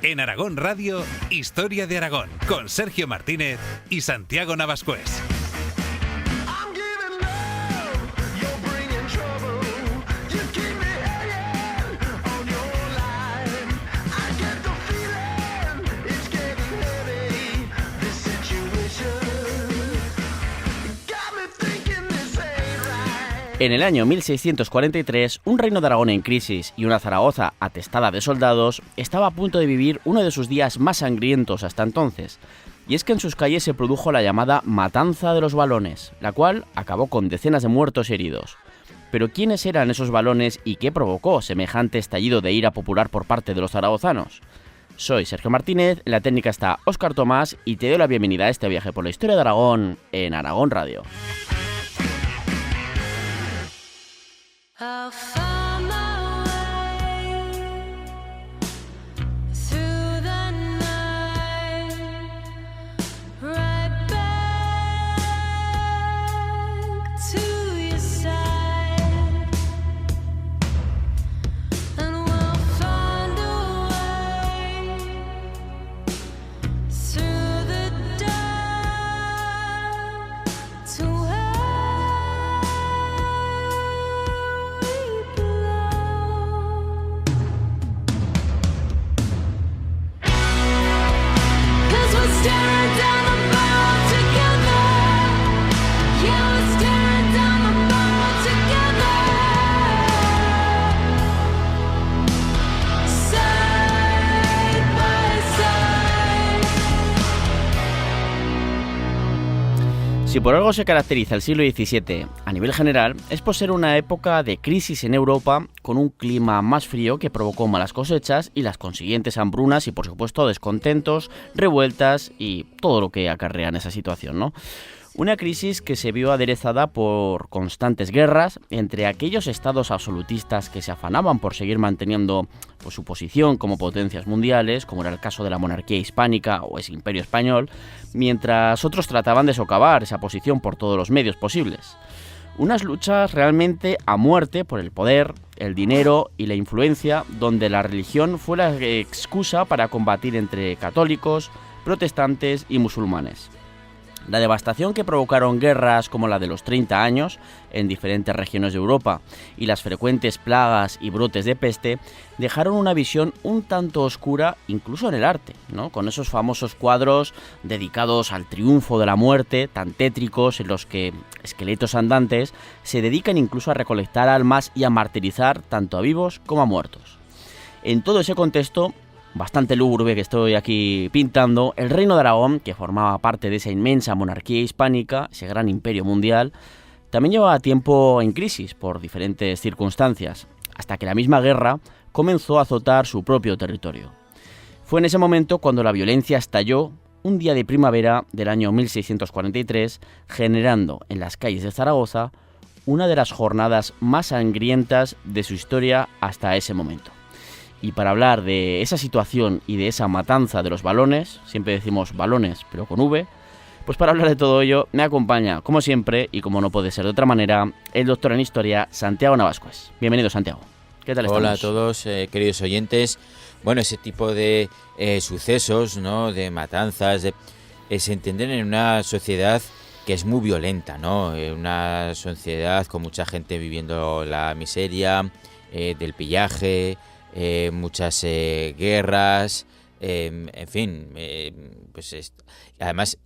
En Aragón Radio, Historia de Aragón, con Sergio Martínez y Santiago Navascués. En el año 1643, un reino de Aragón en crisis y una Zaragoza atestada de soldados estaba a punto de vivir uno de sus días más sangrientos hasta entonces. Y es que en sus calles se produjo la llamada Matanza de los Valones, la cual acabó con decenas de muertos y heridos. Pero ¿quiénes eran esos valones y qué provocó semejante estallido de ira popular por parte de los zaragozanos? Soy Sergio Martínez, en la técnica está Óscar Tomás y te doy la bienvenida a este viaje por la historia de Aragón en Aragón Radio. I'll find my way through the night, right back to your side, and we'll find a way through the dark to Si por algo se caracteriza el siglo XVII a nivel general, es por ser una época de crisis en Europa, con un clima más frío que provocó malas cosechas y las consiguientes hambrunas y, por supuesto, descontentos, revueltas y todo lo que acarrea en esa situación, ¿no? Una crisis que se vio aderezada por constantes guerras entre aquellos estados absolutistas que se afanaban por seguir manteniendo su posición como potencias mundiales, como era el caso de la monarquía hispánica o ese imperio español, mientras otros trataban de socavar esa posición por todos los medios posibles. Unas luchas realmente a muerte por el poder, el dinero y la influencia, donde la religión fue la excusa para combatir entre católicos, protestantes y musulmanes. La devastación que provocaron guerras como la de los 30 años en diferentes regiones de Europa y las frecuentes plagas y brotes de peste dejaron una visión un tanto oscura incluso en el arte, ¿no? Con esos famosos cuadros dedicados al triunfo de la muerte, tan tétricos en los que esqueletos andantes se dedican incluso a recolectar almas y a martirizar tanto a vivos como a muertos. En todo ese contexto bastante lúgubre que estoy aquí pintando, el Reino de Aragón, que formaba parte de esa inmensa monarquía hispánica, ese gran imperio mundial, también llevaba tiempo en crisis por diferentes circunstancias, hasta que la misma guerra comenzó a azotar su propio territorio. Fue en ese momento cuando la violencia estalló un día de primavera del año 1643, generando en las calles de Zaragoza una de las jornadas más sangrientas de su historia hasta ese momento. Y para hablar de esa situación y de esa matanza de los valones, siempre decimos balones, pero con V, pues para hablar de todo ello me acompaña, como siempre, y como no puede ser de otra manera, el doctor en Historia, Santiago Navascués. Bienvenido, Santiago. ¿Qué tal estamos? Hola a todos, queridos oyentes. Bueno, ese tipo de sucesos, ¿no?, de matanzas, se entienden en una sociedad que es muy violenta, ¿no? Una sociedad con mucha gente viviendo la miseria, del pillaje, muchas guerras, en fin, además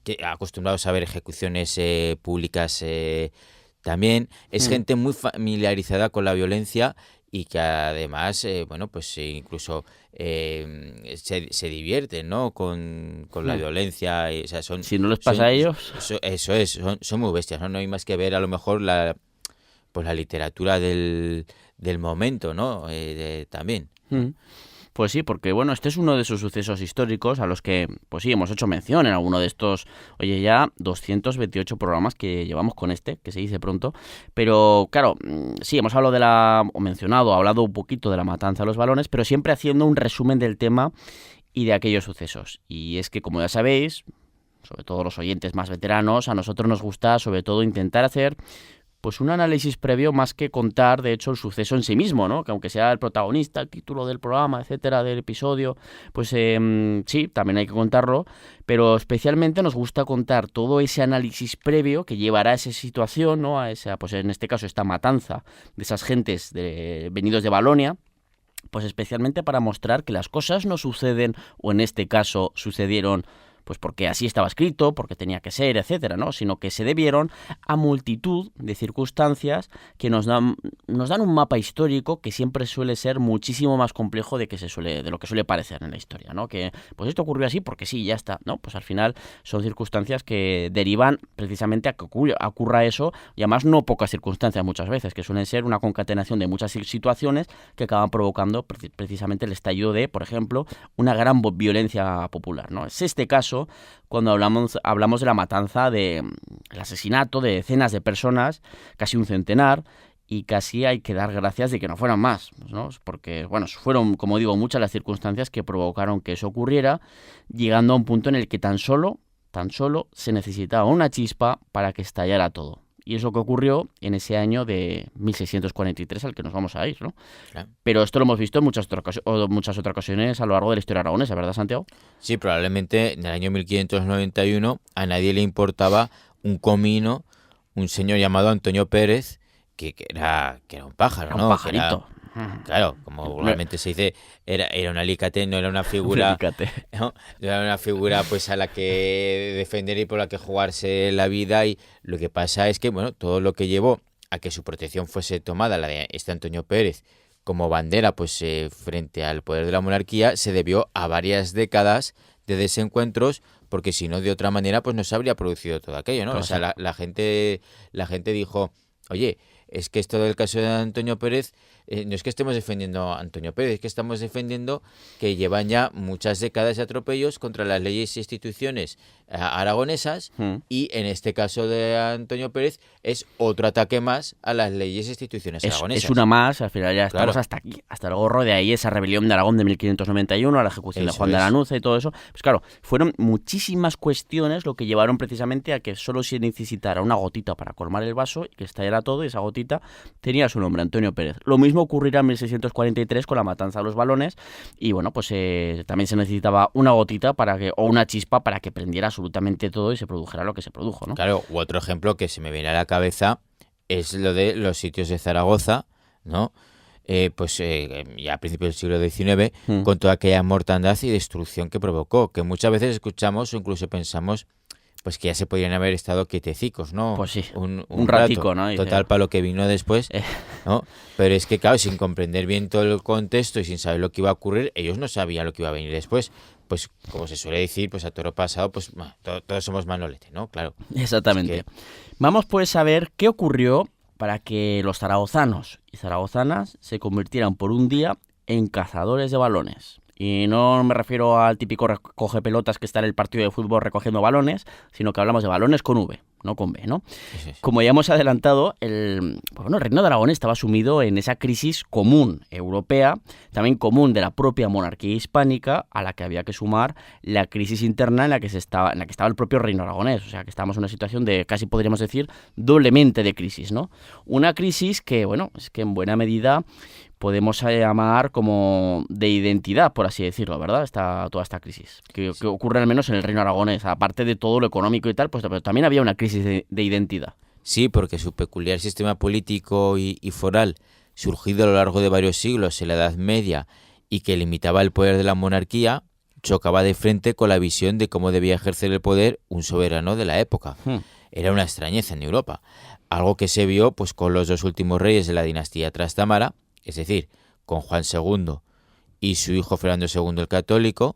que acostumbrados a ver ejecuciones públicas también. Es gente muy familiarizada con la violencia y que además, incluso se divierten, ¿no?, con la violencia. O sea, si no les pasa a ellos. Eso es, son muy bestias, ¿no? No hay más que ver a lo mejor la literatura del momento, ¿no? También. Pues sí, porque bueno, este es uno de esos sucesos históricos a los que, pues sí, hemos hecho mención en alguno de estos, ya 228 programas que llevamos con que se dice pronto, pero claro, sí, hemos hablado hablado un poquito de la matanza de los balones, pero siempre haciendo un resumen del tema y de aquellos sucesos. Y es que, como ya sabéis, sobre todo los oyentes más veteranos, a nosotros nos gusta sobre todo intentar hacer pues un análisis previo más que contar, de hecho, el suceso en sí mismo, ¿no? Que aunque sea el protagonista, el título del programa, etcétera, del episodio, pues sí, también hay que contarlo, pero especialmente nos gusta contar todo ese análisis previo que llevará a esa situación, ¿no? A esa, pues en este caso, esta matanza de esas gentes venidos de Valonia, pues especialmente para mostrar que las cosas no suceden, o en este caso sucedieron pues porque así estaba escrito, porque tenía que ser, etcétera, ¿no? Sino que se debieron a multitud de circunstancias que nos dan un mapa histórico que siempre suele ser muchísimo más complejo de lo que suele parecer en la historia, ¿no? Que pues esto ocurrió así porque sí, ya está, ¿no? Pues al final son circunstancias que derivan precisamente a que ocurra eso, y además no pocas circunstancias muchas veces, que suelen ser una concatenación de muchas situaciones que acaban provocando precisamente el estallido de, por ejemplo, una gran violencia popular, ¿no? Es este caso cuando hablamos de la matanza, el asesinato de decenas de personas, casi un centenar, y casi hay que dar gracias de que no fueran más, ¿no? Porque, bueno, fueron, como digo, muchas las circunstancias que provocaron que eso ocurriera, llegando a un punto en el que tan solo se necesitaba una chispa para que estallara todo. Y es lo que ocurrió en ese año de 1643 al que nos vamos a ir, ¿no? Claro. Pero esto lo hemos visto en muchas otras ocasiones a lo largo de la historia aragonesa, ¿verdad, Santiago? Sí, probablemente en el año 1591 a nadie le importaba un comino, un señor llamado Antonio Pérez, que era un pájaro, Era ¿no? un pajarito. Claro, como vulgarmente se dice, era un alicate, no era una figura, ¿no? No era una figura pues a la que defender y por la que jugarse la vida, y lo que pasa es que, bueno, todo lo que llevó a que su protección fuese tomada, la de este Antonio Pérez, como bandera pues frente al poder de la monarquía, se debió a varias décadas de desencuentros, porque si no, de otra manera, pues no se habría producido todo aquello, ¿no? Pues o sea, la gente dijo, oye, es que esto del caso de Antonio Pérez, no es que estemos defendiendo a Antonio Pérez, es que estamos defendiendo que llevan ya muchas décadas de atropellos contra las leyes e instituciones aragonesas, y en este caso de Antonio Pérez es otro ataque más a las leyes e instituciones aragonesas. Es una más, al final ya estamos Claro. hasta aquí, hasta el gorro. De ahí esa rebelión de Aragón de 1591, a la ejecución de Eso Juan de es. Lanuza y todo eso. Pues claro, fueron muchísimas cuestiones lo que llevaron precisamente a que solo se necesitara una gotita para colmar el vaso y que estallara todo, y esa gotita tenía su nombre, Antonio Pérez. Lo mismo ocurrirá en 1643 con la matanza de los Valones, y bueno, pues también se necesitaba una gotita o una chispa para que prendiera absolutamente todo y se produjera lo que se produjo, ¿no? Claro, u otro ejemplo que se me viene a la cabeza es lo de los sitios de Zaragoza, ¿no? Ya a principios del siglo XIX, con toda aquella mortandad y destrucción que provocó, que muchas veces escuchamos o incluso pensamos pues que ya se podrían haber estado quietecicos, ¿no? Pues sí, un ratico, rato. ¿no? Total, para lo que vino después, ¿no? Pero es que, claro, sin comprender bien todo el contexto y sin saber lo que iba a ocurrir, ellos no sabían lo que iba a venir después. Pues, como se suele decir, pues a toro pasado, pues todos somos Manolete, ¿no? Claro. Exactamente. Vamos pues a ver qué ocurrió para que los zaragozanos y zaragozanas se convirtieran por un día en cazadores de balones. Y no me refiero al típico recoge pelotas que está en el partido de fútbol recogiendo balones, sino que hablamos de balones con V, no con B, ¿no? Eso es. Como ya hemos adelantado, el Reino de Aragón estaba sumido en esa crisis común europea, también común de la propia monarquía hispánica, a la que había que sumar la crisis interna en la que estaba el propio Reino aragonés. O sea, que estábamos en una situación de, casi podríamos decir, doblemente de crisis, ¿no? Una crisis que, bueno, es que en buena medida podemos llamar como de identidad, por así decirlo, ¿verdad? Toda esta crisis, que ocurre al menos en el Reino aragonés. Aparte de todo lo económico y tal, pues pero también había una crisis de identidad. Sí, porque su peculiar sistema político y foral, surgido a lo largo de varios siglos en la Edad Media y que limitaba el poder de la monarquía, chocaba de frente con la visión de cómo debía ejercer el poder un soberano de la época. Era una extrañeza en Europa, algo que se vio pues con los dos últimos reyes de la dinastía Trastámara, es decir, con Juan II y su hijo Fernando II el Católico,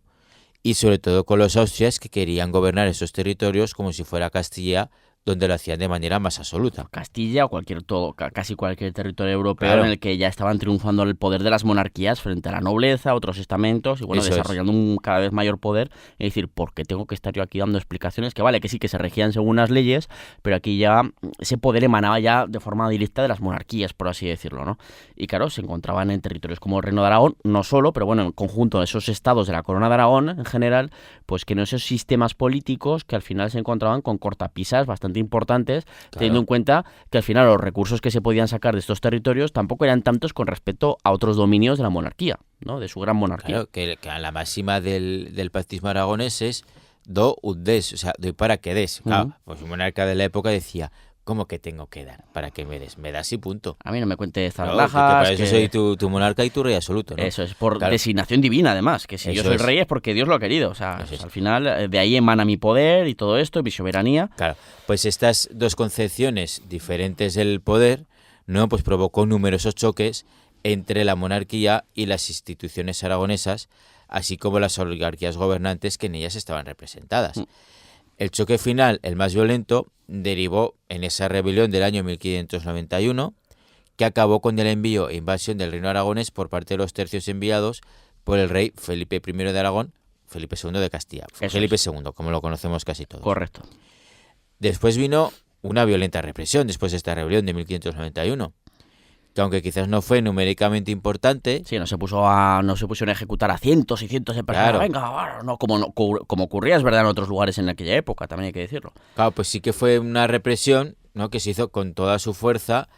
y sobre todo con los austrias, que querían gobernar esos territorios como si fuera Castilla, donde lo hacían de manera más absoluta. Castilla o casi cualquier territorio europeo, Claro. en el que ya estaban triunfando el poder de las monarquías frente a la nobleza, otros estamentos, y bueno, Eso es. desarrollando un cada vez mayor poder. Es decir, ¿por qué tengo que estar yo aquí dando explicaciones? Que vale, que sí, que se regían según las leyes, pero aquí ya ese poder emanaba ya de forma directa de las monarquías, por así decirlo, ¿no? Y claro, se encontraban en territorios como el Reino de Aragón, no solo, pero bueno, en conjunto de esos estados de la Corona de Aragón en general, pues que en esos sistemas políticos que al final se encontraban con cortapisas bastante bastante importantes, Claro. teniendo en cuenta que al final los recursos que se podían sacar de estos territorios tampoco eran tantos con respecto a otros dominios de la monarquía, ¿no? De su gran monarquía. Claro, que la máxima del pactismo aragonés es do ut des, o sea, doy para que des. Claro, pues un monarca de la época decía, ¿cómo que tengo que dar para que me des? Me das y punto. A mí no me cuentes Claro, que zarlajas. para eso que- soy tu monarca y tu rey absoluto, ¿no? Eso es por Claro. designación divina, además, que si yo Eso soy es. rey es porque Dios lo ha querido. O sea, Eso es. al final de ahí emana mi poder y todo esto, mi soberanía. Claro, pues estas dos concepciones diferentes del poder, ¿no? Pues provocó numerosos choques entre la monarquía y las instituciones aragonesas, así como las oligarquías gobernantes que en ellas estaban representadas. El choque final, el más violento, derivó en esa rebelión del año 1591, que acabó con el envío e invasión del reino aragonés por parte de los tercios enviados por el rey Felipe I de Aragón, Felipe II de Castilla. Eso Felipe es. II, como lo conocemos casi todos. Correcto. Después vino una violenta represión después de esta rebelión de 1591, que aunque quizás no fue numéricamente importante, Sí, no se pusieron a ejecutar a cientos y cientos de personas. Claro. Venga, ahora, no, como ocurría, es verdad, en otros lugares en aquella época, también hay que decirlo. claro, pues sí que fue una represión, ¿no? Que se hizo con toda su fuerza,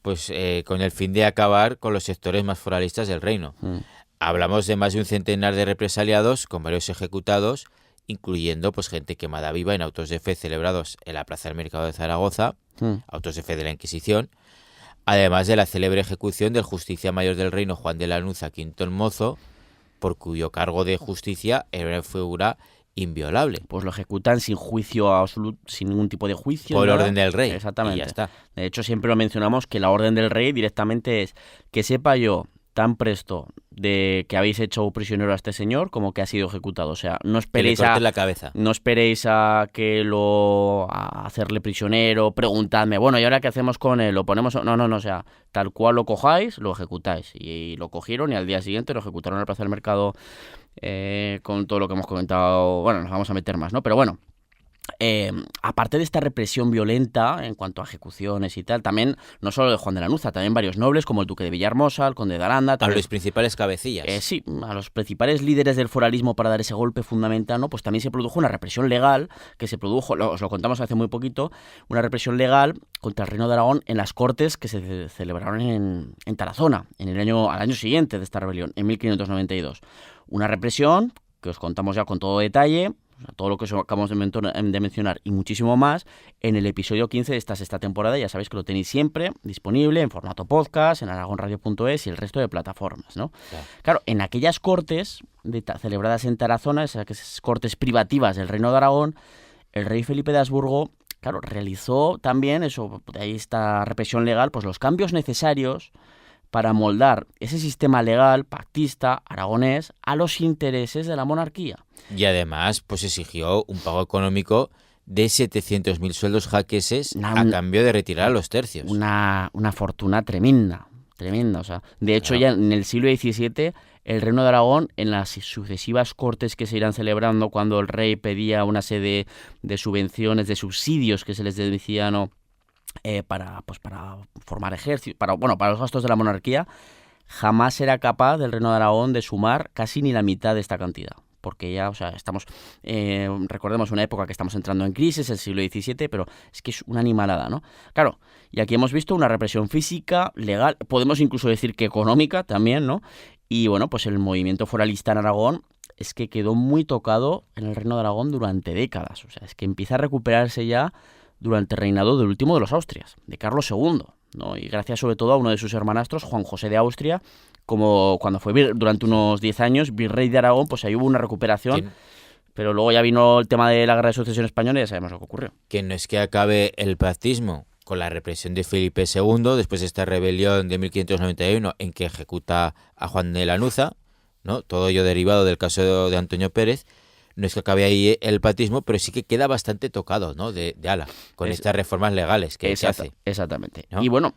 pues con el fin de acabar con los sectores más foralistas del reino. Hablamos de más de un centenar de represaliados, con varios ejecutados, incluyendo pues gente quemada viva en autos de fe celebrados en la Plaza del Mercado de Zaragoza, autos de fe de la Inquisición, además de la célebre ejecución del Justicia Mayor del Reino Juan de Lanuza V el Mozo, por cuyo cargo de justicia era una figura inviolable, Pues lo ejecutan sin juicio absoluto, sin ningún tipo de juicio. por nada. orden del rey. Exactamente. Y ya está. De hecho, siempre lo mencionamos que la orden del rey directamente es que sepa yo tan presto de que habéis hecho prisionero a este señor como que ha sido ejecutado. O sea, no Que le esperéis corten la cabeza. no esperéis a a hacerle prisionero, preguntadme, bueno, ¿y ahora qué hacemos con él? ¿Lo ponemos? No, o sea, tal cual lo cojáis, lo ejecutáis. Y lo cogieron y al día siguiente lo ejecutaron en la Plaza del Mercado con todo lo que hemos comentado. Bueno, nos vamos a meter más, ¿no? Pero bueno, aparte de esta represión violenta en cuanto a ejecuciones y tal, también, no solo de Juan de Lanuza, también varios nobles como el duque de Villahermosa, el conde de Aranda, A también, los principales cabecillas. sí, a los principales líderes del foralismo para dar ese golpe fundamental, ¿no? Pues también se produjo una represión legal que se produjo, os lo contamos hace muy poquito, una represión legal contra el Reino de Aragón en las Cortes que se celebraron en Tarazona al año siguiente de esta rebelión, en 1592. Una represión que os contamos ya con todo detalle, o sea, todo lo que os acabamos de mencionar y muchísimo más en el episodio 15 de esta sexta temporada. Ya sabéis que lo tenéis siempre disponible en formato podcast, en aragonradio.es y el resto de plataformas, ¿no? Claro, en aquellas cortes celebradas en Tarazona, esas cortes privativas del Reino de Aragón, el rey Felipe de Habsburgo, claro, realizó también, eso, de ahí esta represión legal, pues los cambios necesarios para moldar ese sistema legal pactista aragonés a los intereses de la monarquía. Y además, pues exigió un pago económico de 700.000 sueldos jaqueses a cambio de retirar a los tercios. Una fortuna tremenda, o sea, de hecho Claro. ya en el siglo XVII el Reino de Aragón, en las sucesivas cortes que se irán celebrando cuando el rey pedía una serie de subvenciones, de subsidios que se les decía, ¿no? Para formar ejército, para los gastos de la monarquía, jamás era capaz del Reino de Aragón de sumar casi ni la mitad de esta cantidad. Porque ya, o sea, estamos, recordemos una época que estamos entrando en crisis, el siglo XVII, pero es que es una animalada, ¿no? Claro, y aquí hemos visto una represión física, legal, podemos incluso decir que económica también, ¿no? Y bueno, pues el movimiento foralista en Aragón es que quedó muy tocado en el Reino de Aragón durante décadas. O sea, es que empieza a recuperarse ya durante el reinado del último de los Austrias, de Carlos II, ¿no? Y gracias sobre todo a uno de sus hermanastros, Juan José de Austria, como cuando fue durante unos 10 años virrey de Aragón, pues ahí hubo una recuperación, ¿Quién? pero luego ya vino el tema de la Guerra de Sucesión Española y ya sabemos lo que ocurrió. Que no es que acabe el pactismo con la represión de Felipe II, después de esta rebelión de 1591 en que ejecuta a Juan de Lanuza, ¿no? Todo ello derivado del caso de Antonio Pérez. No es que acabe ahí el pactismo, pero sí que queda bastante tocado, ¿no? De ala, con estas reformas legales que se hace. Exactamente. ¿No? Y bueno,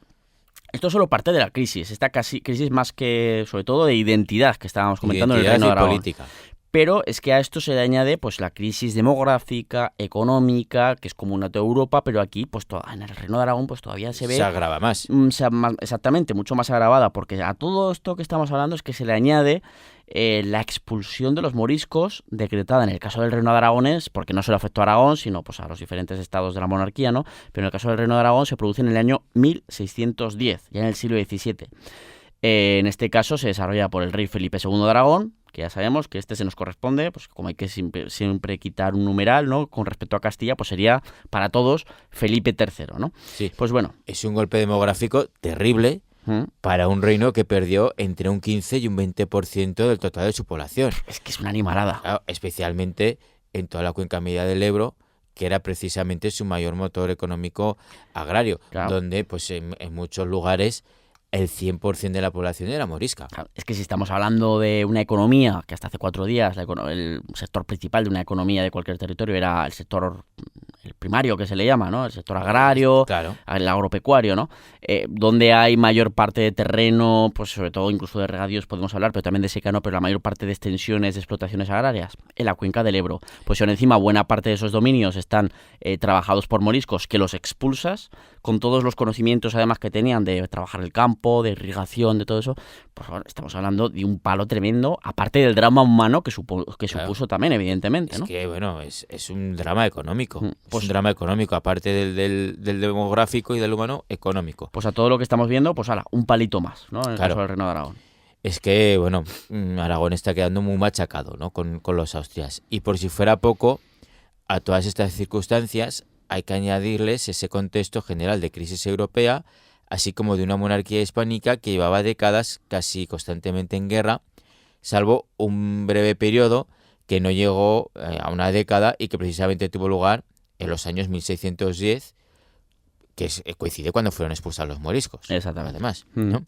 esto es solo parte de la crisis, esta crisis más que, sobre todo, de identidad que estábamos comentando en el Identidad Reino de y Aragón. política. Pero es que a esto se le añade pues la crisis demográfica, económica, que es común a toda Europa, pero aquí, pues en el Reino de Aragón, pues todavía se ve... Se agrava más. exactamente, mucho más agravada, porque a todo esto que estamos hablando es que se le añade la expulsión de los moriscos decretada en el caso del Reino de Aragón, porque no solo afectó a Aragón, sino pues a los diferentes estados de la monarquía, ¿no? Pero en el caso del Reino de Aragón se produce en el año 1610, ya en el siglo XVII. En este caso se desarrolla por el rey Felipe II de Aragón, que ya sabemos que este se nos corresponde, pues como hay que siempre quitar un numeral, ¿no? Con respecto a Castilla, pues sería para todos Felipe III, ¿no? Sí. Pues bueno. Es un golpe demográfico terrible para un reino que perdió entre un 15 y un 20% del total de su población. Es que es una animalada. Claro, especialmente en toda la cuenca media del Ebro, que era precisamente su mayor motor económico agrario, Claro. donde pues en muchos lugares el 100% de la población era morisca. Claro, es que si estamos hablando de una economía, que hasta hace 4 días el sector principal de una economía de cualquier territorio era el sector el primario, que se le llama, ¿no? El sector agrario, Claro. el agropecuario, ¿no? Donde hay mayor parte de terreno, pues sobre todo incluso de regadíos podemos hablar, pero también de secano, pero la mayor parte de extensiones de explotaciones agrarias en la cuenca del Ebro. Pues si aún encima buena parte de esos dominios están trabajados por moriscos que los expulsas, con todos los conocimientos además que tenían de trabajar el campo, de irrigación, de todo eso, pues bueno, estamos hablando de un palo tremendo, aparte del drama humano que Claro. supuso también, evidentemente, Es ¿no? que, bueno, es un drama económico. Pues- Es un drama económico, aparte del demográfico y del humano, económico. Pues a todo lo que estamos viendo, pues ala, un palito más, ¿no? En el Claro. caso del Reino de Aragón. Es que, bueno, Aragón está quedando muy machacado, ¿no? Con los austrias. Y por si fuera poco, a todas estas circunstancias hay que añadirles ese contexto general de crisis europea, así como de una monarquía hispánica que llevaba décadas casi constantemente en guerra, salvo un breve periodo que no llegó a una década y que precisamente tuvo lugar en los años 1610, coincide cuando fueron expulsados los moriscos. Exactamente. Además, Ujú. ¿no?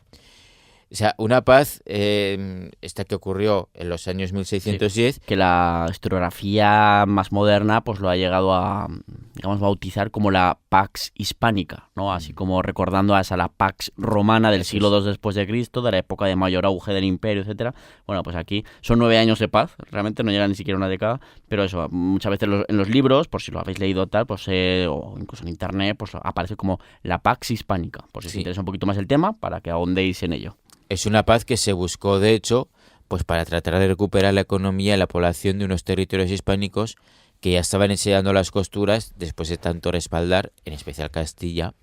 O sea, una paz, esta que ocurrió en los años 1610, Que la historiografía más moderna pues lo ha llegado a, digamos, bautizar como la Pax Hispánica, ¿no? Así como recordando a esa la Pax Romana del Eso siglo es. II después de Cristo, de la época de mayor auge del imperio, etcétera. Bueno, pues aquí son 9 años de paz, realmente no llega ni siquiera a una década, pero eso, muchas veces en los libros, por si lo habéis leído tal, pues o incluso en internet, pues aparece como la Pax Hispánica, por si os Sí. interesa un poquito más el tema, para que ahondéis en ello. es una paz que se buscó, de hecho, pues para tratar de recuperar la economía y la población de unos territorios hispánicos que ya estaban enseñando las costuras después de tanto respaldar, en especial Castilla,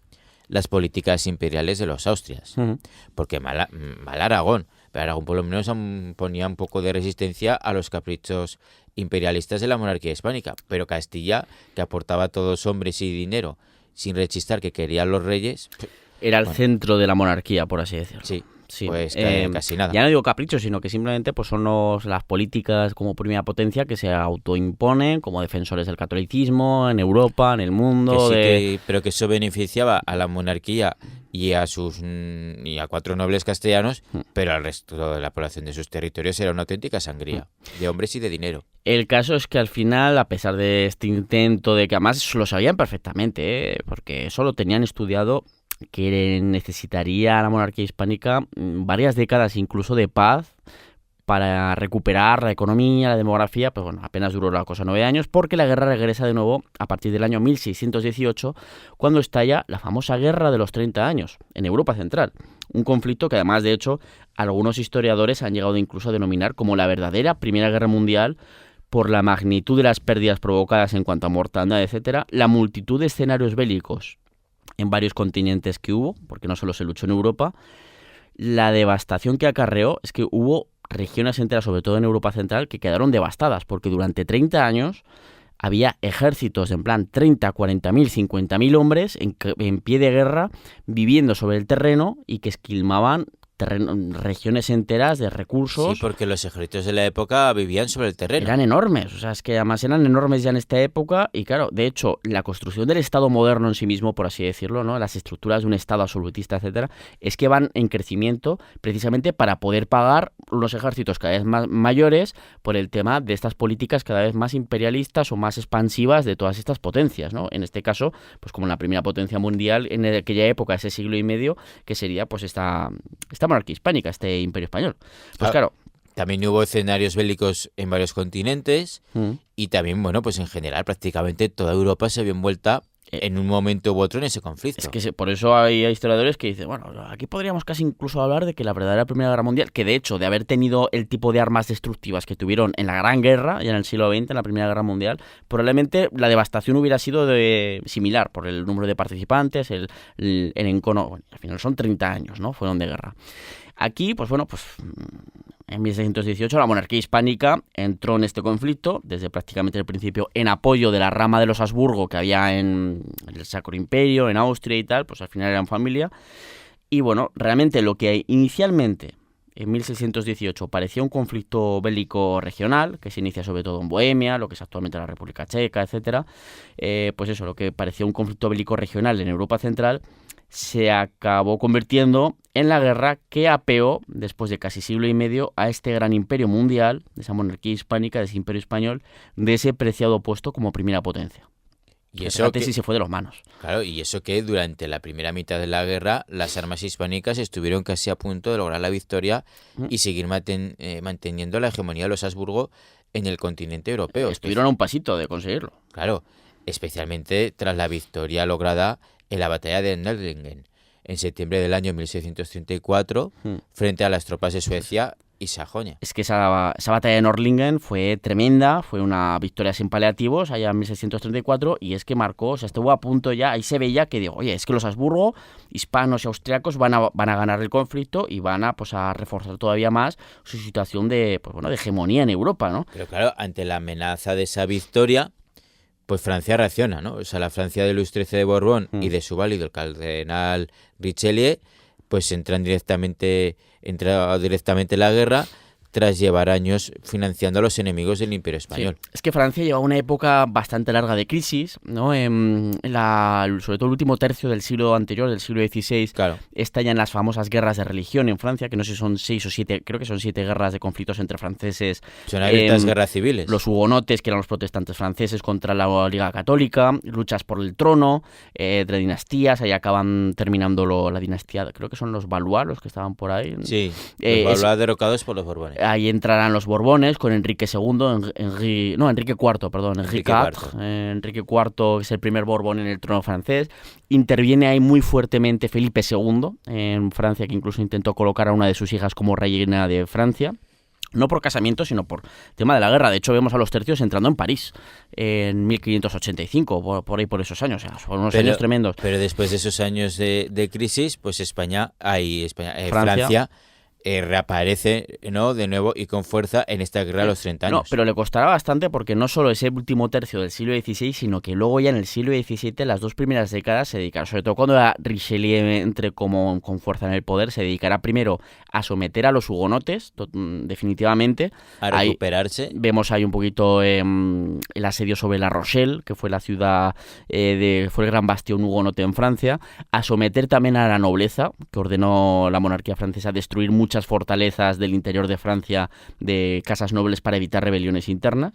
las políticas imperiales de los Austrias. Ujú. Porque mal Aragón, pero Aragón por lo menos ponía un poco de resistencia a los caprichos imperialistas de la monarquía hispánica, pero Castilla, que aportaba a todos hombres y dinero sin rechistar que querían los reyes, Era el Bueno. centro de la monarquía, por así decirlo. sí, Sí, pues casi nada. Ya no digo caprichos, sino que simplemente pues son las políticas como primera potencia que se autoimponen como defensores del catolicismo en Europa, en el mundo. Pero que eso beneficiaba a la monarquía y a y a 4 nobles castellanos, pero al resto de la población de sus territorios era una auténtica sangría de hombres y de dinero. El caso es que al final, a pesar de este intento de que además lo sabían perfectamente, porque eso lo tenían estudiado, que necesitaría la monarquía hispánica varias décadas incluso de paz para recuperar la economía, la demografía, pues bueno, apenas duró la cosa 9 años, porque la guerra regresa de nuevo a partir del año 1618, cuando estalla la famosa Guerra de los 30 años, en Europa Central. Un conflicto que además, de hecho, algunos historiadores han llegado incluso a denominar como la verdadera Primera Guerra Mundial, por la magnitud de las pérdidas provocadas en cuanto a mortandad, etcétera, la multitud de escenarios bélicos en varios continentes que hubo, porque no solo se luchó en Europa, la devastación que acarreó es que hubo regiones enteras, sobre todo en Europa Central, que quedaron devastadas, porque durante 30 años había ejércitos en plan 30, 40.000, 50.000 hombres en pie de guerra, viviendo sobre el terreno y que esquilmaban regiones enteras de recursos. Sí, porque los ejércitos de la época vivían sobre el terreno. Eran enormes, o sea, es que además eran enormes ya en esta época y claro, de hecho, la construcción del Estado moderno en sí mismo, por así decirlo, ¿no? Las estructuras de un Estado absolutista, etcétera, es que van en crecimiento precisamente para poder pagar unos ejércitos cada vez más mayores por el tema de estas políticas cada vez más imperialistas o más expansivas de todas estas potencias, ¿no? En este caso, pues como la primera potencia mundial en aquella época, ese siglo y medio, que sería pues esta monarquía hispánica, este imperio español. Pues claro. También hubo escenarios bélicos en varios continentes y también, bueno, pues en general prácticamente toda Europa se vio envuelta en un momento u otro en ese conflicto. Es que por eso hay historiadores que dicen, bueno, aquí podríamos casi incluso hablar de que la verdadera Primera Guerra Mundial, que de hecho, de haber tenido el tipo de armas destructivas que tuvieron en la Gran Guerra, ya en el siglo XX, en la Primera Guerra Mundial, probablemente la devastación hubiera sido similar por el número de participantes, el encono. Bueno, al final son 30 años, ¿no? Fueron de guerra. Aquí, pues bueno, en 1618 la monarquía hispánica entró en este conflicto desde prácticamente el principio en apoyo de la rama de los Habsburgo que había en el Sacro Imperio, en Austria y tal, pues al final eran familia. Y bueno, realmente lo que inicialmente en 1618 parecía un conflicto bélico regional, que se inicia sobre todo en Bohemia, lo que es actualmente la República Checa, etcétera, pues eso, lo que parecía un conflicto bélico regional en Europa Central, se acabó convirtiendo en la guerra que apeó, después de casi siglo y medio, a este gran imperio mundial, de esa monarquía hispánica, de ese imperio español, de ese preciado puesto como primera potencia. Y eso fíjate si se fue de las manos. Claro, y eso que durante la primera mitad de la guerra las armas hispánicas estuvieron casi a punto de lograr la victoria y seguir manteniendo la hegemonía de los Habsburgo en el continente europeo. Estuvieron a un pasito de conseguirlo. Claro, especialmente tras la victoria lograda en la batalla de Nördlingen en septiembre del año 1634 frente a las tropas de Suecia y Sajonia. Es que esa batalla de Nördlingen fue tremenda, fue una victoria sin paliativos allá en 1634 y es que marcó, o sea, estuvo a punto ya, ahí se veía que digo, oye, es que los Habsburgo, hispanos y austriacos van a ganar el conflicto y van a reforzar todavía más su situación de hegemonía en Europa, ¿no? Pero claro, ante la amenaza de esa victoria, pues Francia reacciona, ¿no? O sea, la Francia de Luis XIII de Borbón y de su válido, el cardenal Richelieu, pues entra directamente en la guerra tras llevar años financiando a los enemigos del Imperio Español. Sí. Es que Francia lleva una época bastante larga de crisis, ¿no? Sobre todo el último tercio del siglo anterior, del siglo XVI, claro, estallan las famosas guerras de religión en Francia, que no sé si son 6 o 7, creo que son 7 guerras de conflictos entre franceses. Son abiertas guerras civiles. Los hugonotes, que eran los protestantes franceses, contra la Liga Católica, luchas por el trono, de dinastías, ahí acaban terminando la dinastía, creo que son los Valois los que estaban por ahí. Sí, los Valois derrocados por los Borbones. Ahí entrarán los Borbones con Enrique II, Enrique IV, perdón, Enrique IV, que es el primer Borbón en el trono francés. Interviene ahí muy fuertemente Felipe II en Francia, que incluso intentó colocar a una de sus hijas como reina de Francia. No por casamiento, sino por tema de la guerra. De hecho, vemos a los tercios entrando en París en 1585, por ahí por esos años. O sea, son unos años tremendos. Pero después de esos años de crisis, pues Francia reaparece, ¿no?, de nuevo y con fuerza en esta guerra de los 30 años. No, pero le costará bastante porque no solo ese último tercio del siglo XVI, sino que luego ya en el siglo XVII, las 2 primeras décadas se dedicará, sobre todo cuando Richelieu entre con fuerza en el poder, se dedicará primero a someter a los hugonotes, definitivamente. A recuperarse. Vemos ahí un poquito el asedio sobre La Rochelle, que fue la ciudad, fue el gran bastión hugonote en Francia, a someter también a la nobleza, que ordenó la monarquía francesa destruir muchas fortalezas del interior de Francia de casas nobles para evitar rebeliones internas.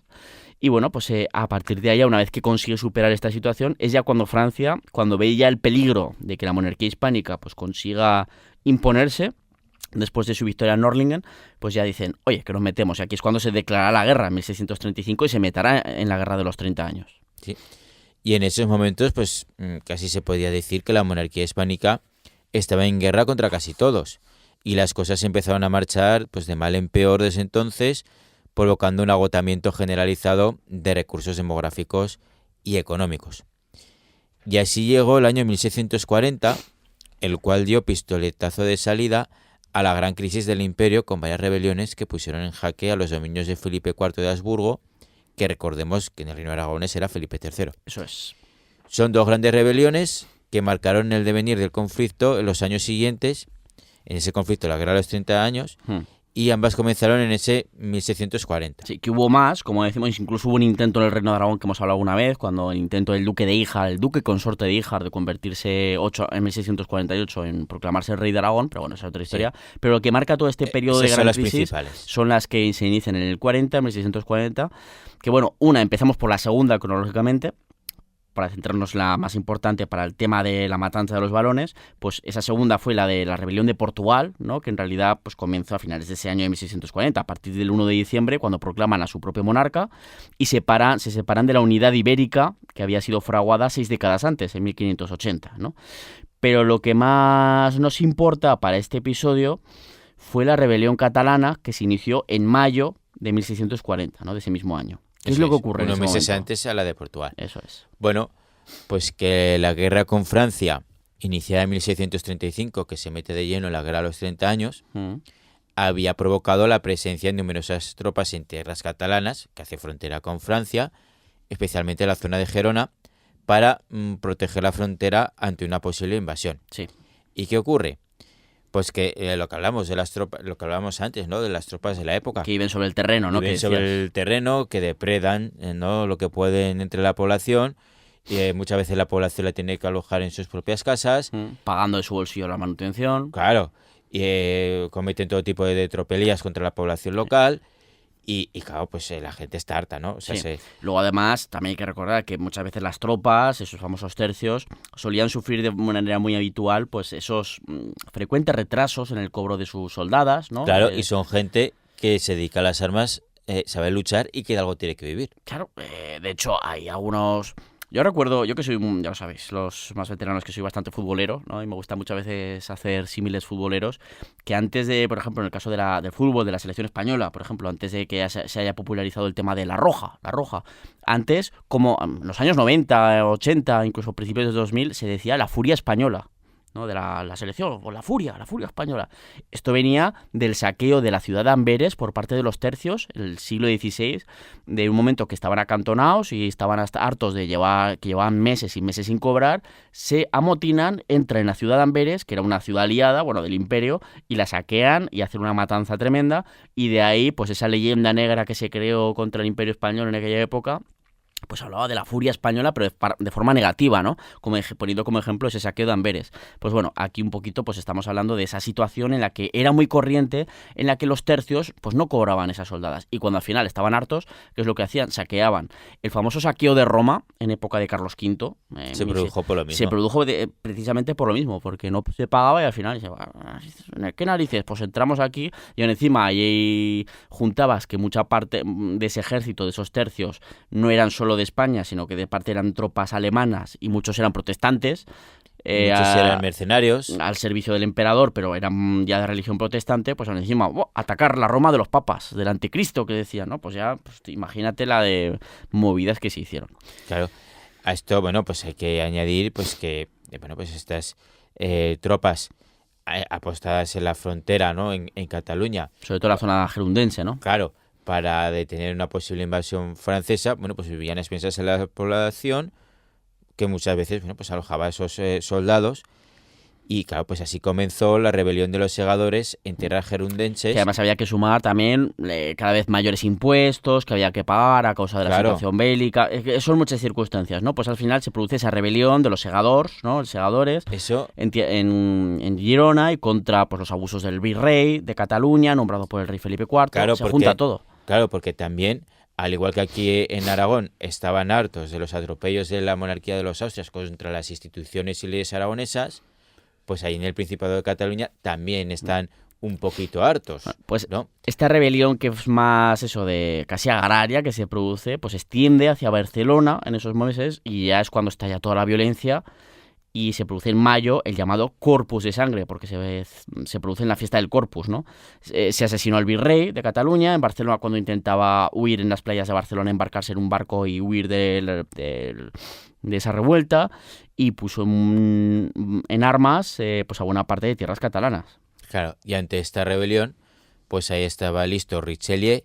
Y bueno, pues a partir de ahí, una vez que consigue superar esta situación, es ya cuando Francia, cuando ve ya el peligro de que la monarquía hispánica pues consiga imponerse, después de su victoria en Nördlingen, pues ya dicen, oye, que nos metemos. Y aquí es cuando se declara la guerra en 1635 y se meterá en la guerra de los 30 años. Sí. Y en esos momentos, pues casi se podía decir que la monarquía hispánica estaba en guerra contra casi todos. Y las cosas empezaron a marchar pues de mal en peor desde entonces, provocando un agotamiento generalizado de recursos demográficos y económicos. Y así llegó el año 1640, el cual dio pistoletazo de salida a la gran crisis del imperio, con varias rebeliones que pusieron en jaque a los dominios de Felipe IV de Habsburgo, que recordemos que en el Reino de Aragones era Felipe III. Eso es. Son 2 grandes rebeliones que marcaron el devenir del conflicto en los años siguientes. En ese conflicto, la guerra de los 30 años, y ambas comenzaron en ese 1640. Sí, que hubo más, como decimos, incluso hubo un intento en el Reino de Aragón que hemos hablado alguna vez, cuando el intento del duque de Híjar, el duque consorte de Híjar, de convertirse en 1648 en proclamarse el rey de Aragón, pero bueno, esa es otra historia. Sí. Pero lo que marca todo este periodo de gran crisis son las que se inician en el 40, 1640, que bueno, empezamos por la segunda cronológicamente. para centrarnos la más importante para el tema de la matanza de los valones, pues esa segunda fue la de la rebelión de Portugal, ¿no? Que en realidad pues comenzó a finales de ese año de 1640, a partir del 1 de diciembre, cuando proclaman a su propio monarca y se separan de la unidad ibérica que había sido fraguada 6 décadas antes, en 1580, ¿no? Pero lo que más nos importa para este episodio fue la rebelión catalana que se inició en mayo de 1640, ¿no? De ese mismo año. ¿Qué es lo que ocurre en unos ese meses momento? antes a la de Portugal. Eso es. Bueno, pues que la guerra con Francia, iniciada en 1635, que se mete de lleno en la guerra de los 30 años, había provocado la presencia de numerosas tropas en tierras catalanas, que hace frontera con Francia, especialmente en la zona de Gerona, para proteger la frontera ante una posible invasión. Sí. ¿Y qué ocurre? Pues que lo que hablamos de las tropas, lo que hablábamos antes, ¿no? De las tropas de la época. Que viven sobre el terreno, ¿no? Viven Que sobre decías. el terreno, que depredan, ¿no? Lo que pueden entre la población. Y muchas veces la población la tiene que alojar en sus propias casas. Pagando de su bolsillo la manutención. Claro. Y cometen todo tipo de tropelías contra la población local. Y claro, pues la gente está harta, ¿no? O sea, Sí. Luego, además, también hay que recordar que muchas veces las tropas, esos famosos tercios, solían sufrir de manera muy habitual pues esos frecuentes retrasos en el cobro de sus soldadas, ¿no? Claro, y son gente que se dedica a las armas, sabe luchar y que de algo tiene que vivir. Claro, de hecho, hay algunos... Yo recuerdo, yo que soy, ya lo sabéis, los más veteranos, que soy bastante futbolero, ¿no? Y me gusta muchas veces hacer símiles futboleros, que antes de, por ejemplo, en el caso del fútbol, de la selección española, por ejemplo, antes de que se haya popularizado el tema de la roja, antes, como en los años 90, 80, incluso principios de 2000, se decía la furia española, ¿no? De la selección, o la furia española. Esto venía del saqueo de la ciudad de Amberes por parte de los tercios, en el siglo XVI, de un momento que estaban acantonados y estaban hasta hartos de que llevaban meses y meses sin cobrar, se amotinan, entran en la ciudad de Amberes, que era una ciudad aliada, bueno, del imperio, y la saquean y hacen una matanza tremenda, y de ahí, pues esa leyenda negra que se creó contra el imperio español en aquella época, pues hablaba de la furia española, pero de forma negativa, ¿no? Poniendo como ejemplo ese saqueo de Amberes. Pues bueno, aquí un poquito pues estamos hablando de esa situación en la que era muy corriente, en la que los tercios pues no cobraban esas soldadas. Y cuando al final estaban hartos, ¿qué es lo que hacían? Saqueaban. El famoso saqueo de Roma, en época de Carlos V... Se produjo por lo mismo. Se produjo precisamente por lo mismo, porque no se pagaba y al final, ¿qué narices? Pues entramos aquí y aún encima ahí juntabas que mucha parte de ese ejército, de esos tercios, no eran solo de España, sino que de parte eran tropas alemanas y muchos eran protestantes. Muchos eran mercenarios. Al servicio del emperador, pero eran ya de religión protestante, pues encima atacar la Roma de los papas, del anticristo que decían, ¿no? Pues ya, pues, imagínate la de movidas que se hicieron. Claro. A esto, bueno, pues hay que añadir pues que, bueno, pues estas tropas apostadas en la frontera, ¿no? En Cataluña. Sobre todo la zona gerundense, ¿no? Claro, para detener una posible invasión francesa, bueno, pues vivían a expensas en la población, que muchas veces, bueno, pues alojaba a esos soldados. Y claro, pues así comenzó la rebelión de los segadores en tierras gerundenses. Que además había que sumar también cada vez mayores impuestos que había que pagar a causa de la situación bélica. Son muchas circunstancias, ¿no? Pues al final se produce esa rebelión de los segadores, ¿no? Los segadores. Eso. En Girona y contra pues, los abusos del virrey de Cataluña, nombrado por el rey Felipe IV. Claro, se junta todo. Claro, porque también, al igual que aquí en Aragón, estaban hartos de los atropellos de la monarquía de los Austrias contra las instituciones y leyes aragonesas, pues ahí en el Principado de Cataluña también están un poquito hartos. Pues ¿no? Esta rebelión, que es más eso de casi agraria que se produce, pues extiende hacia Barcelona en esos meses y ya es cuando estalla toda la violencia y se produce en mayo el llamado Corpus de Sangre, porque se produce en la fiesta del Corpus, ¿no? Se asesinó al virrey de Cataluña en Barcelona cuando intentaba huir en las playas de Barcelona, embarcarse en un barco y huir de esa revuelta, y puso en armas pues a buena parte de tierras catalanas. Claro, y ante esta rebelión, pues ahí estaba listo Richelieu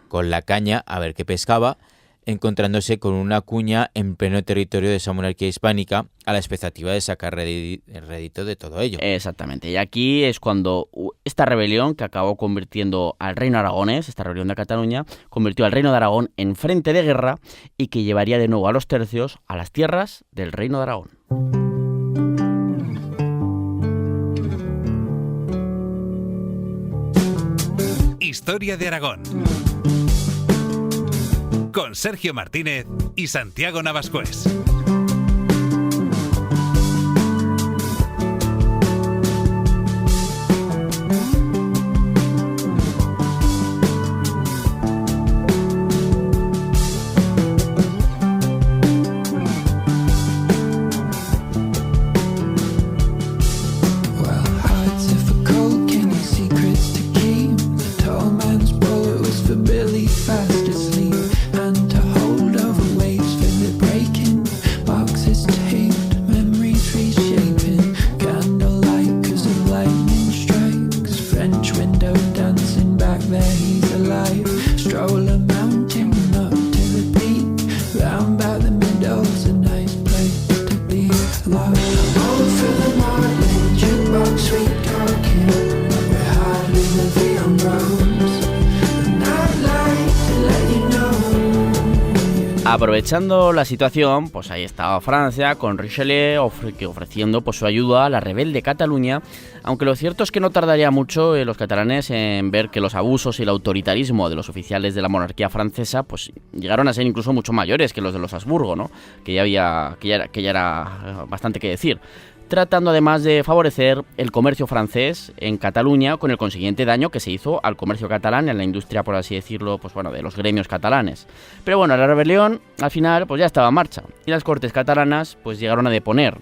con la caña a ver qué pescaba, encontrándose con una cuña en pleno territorio de esa monarquía hispánica a la expectativa de sacar rédito de todo ello. Exactamente, y aquí es cuando esta rebelión, que acabó convirtiendo al reino aragonés, esta rebelión de Cataluña, convirtió al reino de Aragón en frente de guerra y que llevaría de nuevo a los tercios a las tierras del reino de Aragón. Historia de Aragón. Con Sergio Martínez y Santiago Navascués. fast asleep, and to hold over waves, feel it breaking. Boxes taped, memories reshaping. Candlelight, 'cause the lightning strikes. French window dancing back there, he's alive. Stroller mounting up to the peak. Round about the middle's a nice place to be. Love, all through the morning, jukebox, sweet talking. We're hardly the young rose, and I'd like to let you know. Aprovechando la situación, pues ahí estaba Francia con Richelieu ofreciendo pues su ayuda a la rebelde Cataluña, aunque lo cierto es que no tardaría mucho los catalanes en ver que los abusos y el autoritarismo de los oficiales de la monarquía francesa pues llegaron a ser incluso mucho mayores que los de los Habsburgo, ¿no? Que ya era bastante que decir, tratando además de favorecer el comercio francés en Cataluña, con el consiguiente daño que se hizo al comercio catalán y a la industria, por así decirlo, pues bueno, de los gremios catalanes. Pero bueno, la rebelión al final pues ya estaba en marcha y las Cortes catalanas pues llegaron a deponer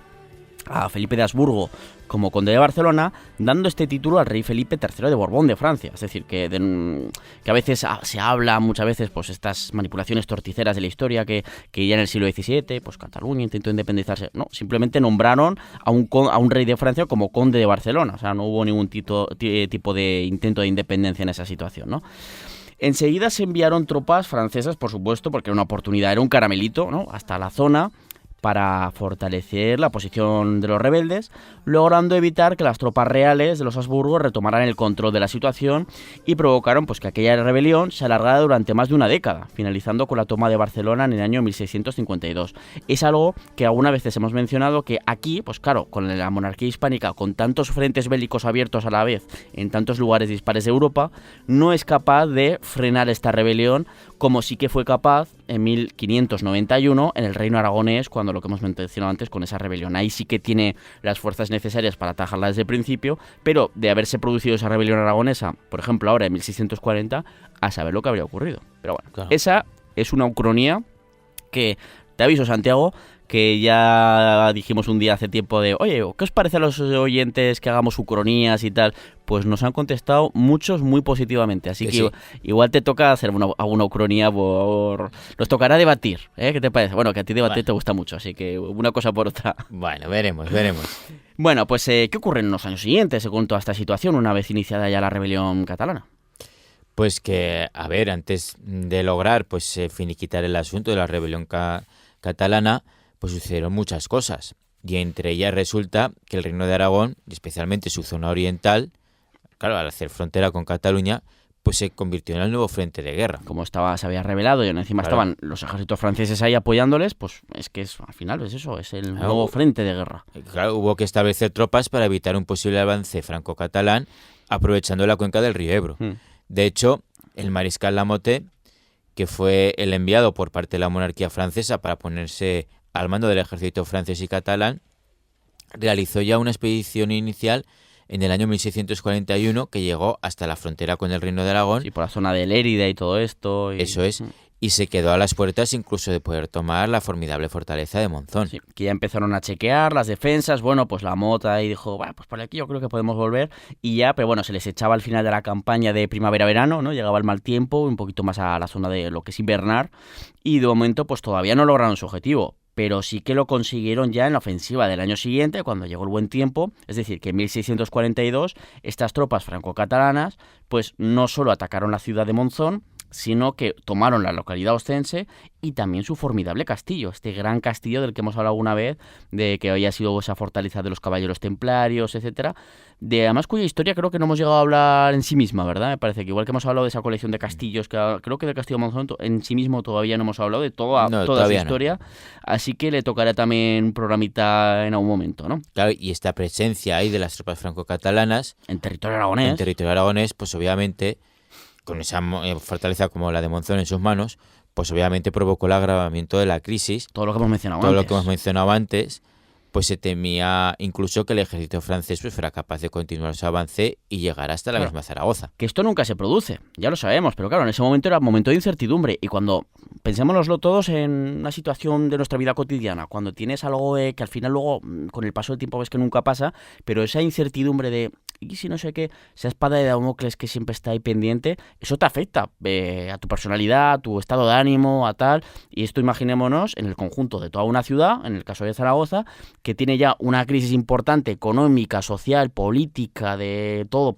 a Felipe de Habsburgo como conde de Barcelona, dando este título al rey Felipe III de Borbón de Francia. Es decir, que a veces se habla, muchas veces, pues estas manipulaciones torticeras de la historia, que ya en el siglo XVII, pues Cataluña intentó independizarse. No, simplemente nombraron a un rey de Francia como conde de Barcelona. O sea, no hubo ningún tipo de intento de independencia en esa situación, ¿no? Enseguida se enviaron tropas francesas, por supuesto, porque era una oportunidad, era un caramelito, ¿no?, hasta la zona, para fortalecer la posición de los rebeldes, logrando evitar que las tropas reales de los Habsburgo retomaran el control de la situación y provocaron pues que aquella rebelión se alargara durante más de una década, finalizando con la toma de Barcelona en el año 1652. Es algo que algunas veces hemos mencionado, que aquí, pues claro, con la monarquía hispánica, con tantos frentes bélicos abiertos a la vez en tantos lugares dispares de Europa, no es capaz de frenar esta rebelión, como sí que fue capaz en 1591 en el Reino Aragonés, cuando lo que hemos mencionado antes con esa rebelión. Ahí sí que tiene las fuerzas necesarias para atajarla desde el principio, pero de haberse producido esa rebelión aragonesa, por ejemplo ahora en 1640, a saber lo que habría ocurrido. Pero bueno, claro, esa es una ucronía que, te aviso Santiago, que ya dijimos un día hace tiempo de, oye, ¿qué os parece a los oyentes que hagamos ucronías y tal? Pues nos han contestado muchos muy positivamente, así que sí, igual te toca hacer alguna ucronía nos tocará debatir, ¿eh? ¿Qué te parece? Bueno, que a ti debatir te gusta mucho, así que una cosa por otra. Bueno, veremos. Bueno, pues ¿qué ocurre en los años siguientes según toda esta situación, una vez iniciada ya la rebelión catalana? Pues que, a ver, antes de lograr pues finiquitar el asunto de la rebelión catalana, pues sucedieron muchas cosas. Y entre ellas resulta que el Reino de Aragón, y especialmente su zona oriental, claro, al hacer frontera con Cataluña, pues se convirtió en el nuevo frente de guerra. Como se había revelado y encima Claro. estaban los ejércitos franceses ahí apoyándoles, pues es que al final es eso, es el Claro. nuevo frente de guerra. Claro, hubo que establecer tropas para evitar un posible avance franco-catalán, aprovechando la cuenca del río Ebro. De hecho, el mariscal Lamotte, que fue el enviado por parte de la monarquía francesa para ponerse al mando del ejército francés y catalán, realizó ya una expedición inicial en el año 1641 que llegó hasta la frontera con el Reino de Aragón. Sí, por la zona de Lérida y todo esto. Eso es. Y se quedó a las puertas incluso de poder tomar la formidable fortaleza de Monzón. Sí, que ya empezaron a chequear las defensas, bueno, pues la Mota ahí dijo, bueno, pues por aquí yo creo que podemos volver, y ya, pero bueno, se les echaba al final de la campaña de primavera-verano, ¿no? Llegaba el mal tiempo, un poquito más a la zona de lo que es invernar, y de momento pues todavía no lograron su objetivo, pero sí que lo consiguieron ya en la ofensiva del año siguiente, cuando llegó el buen tiempo, es decir, que en 1642 estas tropas franco-catalanas pues no solo atacaron la ciudad de Monzón, sino que tomaron la localidad ostense y también su formidable castillo, este gran castillo del que hemos hablado una vez, de que había sido esa fortaleza de los caballeros templarios, etcétera, de además cuya historia creo que no hemos llegado a hablar en sí misma, ¿verdad? Me parece que igual que hemos hablado de esa colección de castillos, que creo que del castillo de Monzón en sí mismo todavía no hemos hablado de toda su historia, así que le tocará también un programita en algún momento, ¿no? Claro, y esta presencia ahí de las tropas franco-catalanas En territorio aragonés, pues obviamente, con esa fortaleza como la de Monzón en sus manos, pues obviamente provocó el agravamiento de la crisis. Todo lo que hemos mencionado Todo antes. lo que hemos mencionado antes, pues se temía incluso que el ejército francés pues fuera capaz de continuar su avance y llegar hasta la misma Zaragoza. Que esto nunca se produce, ya lo sabemos, pero claro, en ese momento era un momento de incertidumbre, y cuando pensémonoslo todos en una situación de nuestra vida cotidiana, cuando tienes algo que al final luego con el paso del tiempo ves que nunca pasa, pero esa incertidumbre de y si no sé qué, esa espada de Damocles que siempre está ahí pendiente, eso te afecta a tu personalidad, a tu estado de ánimo, a tal. Y esto imaginémonos en el conjunto de toda una ciudad, en el caso de Zaragoza, que tiene ya una crisis importante económica, social, política, de todo,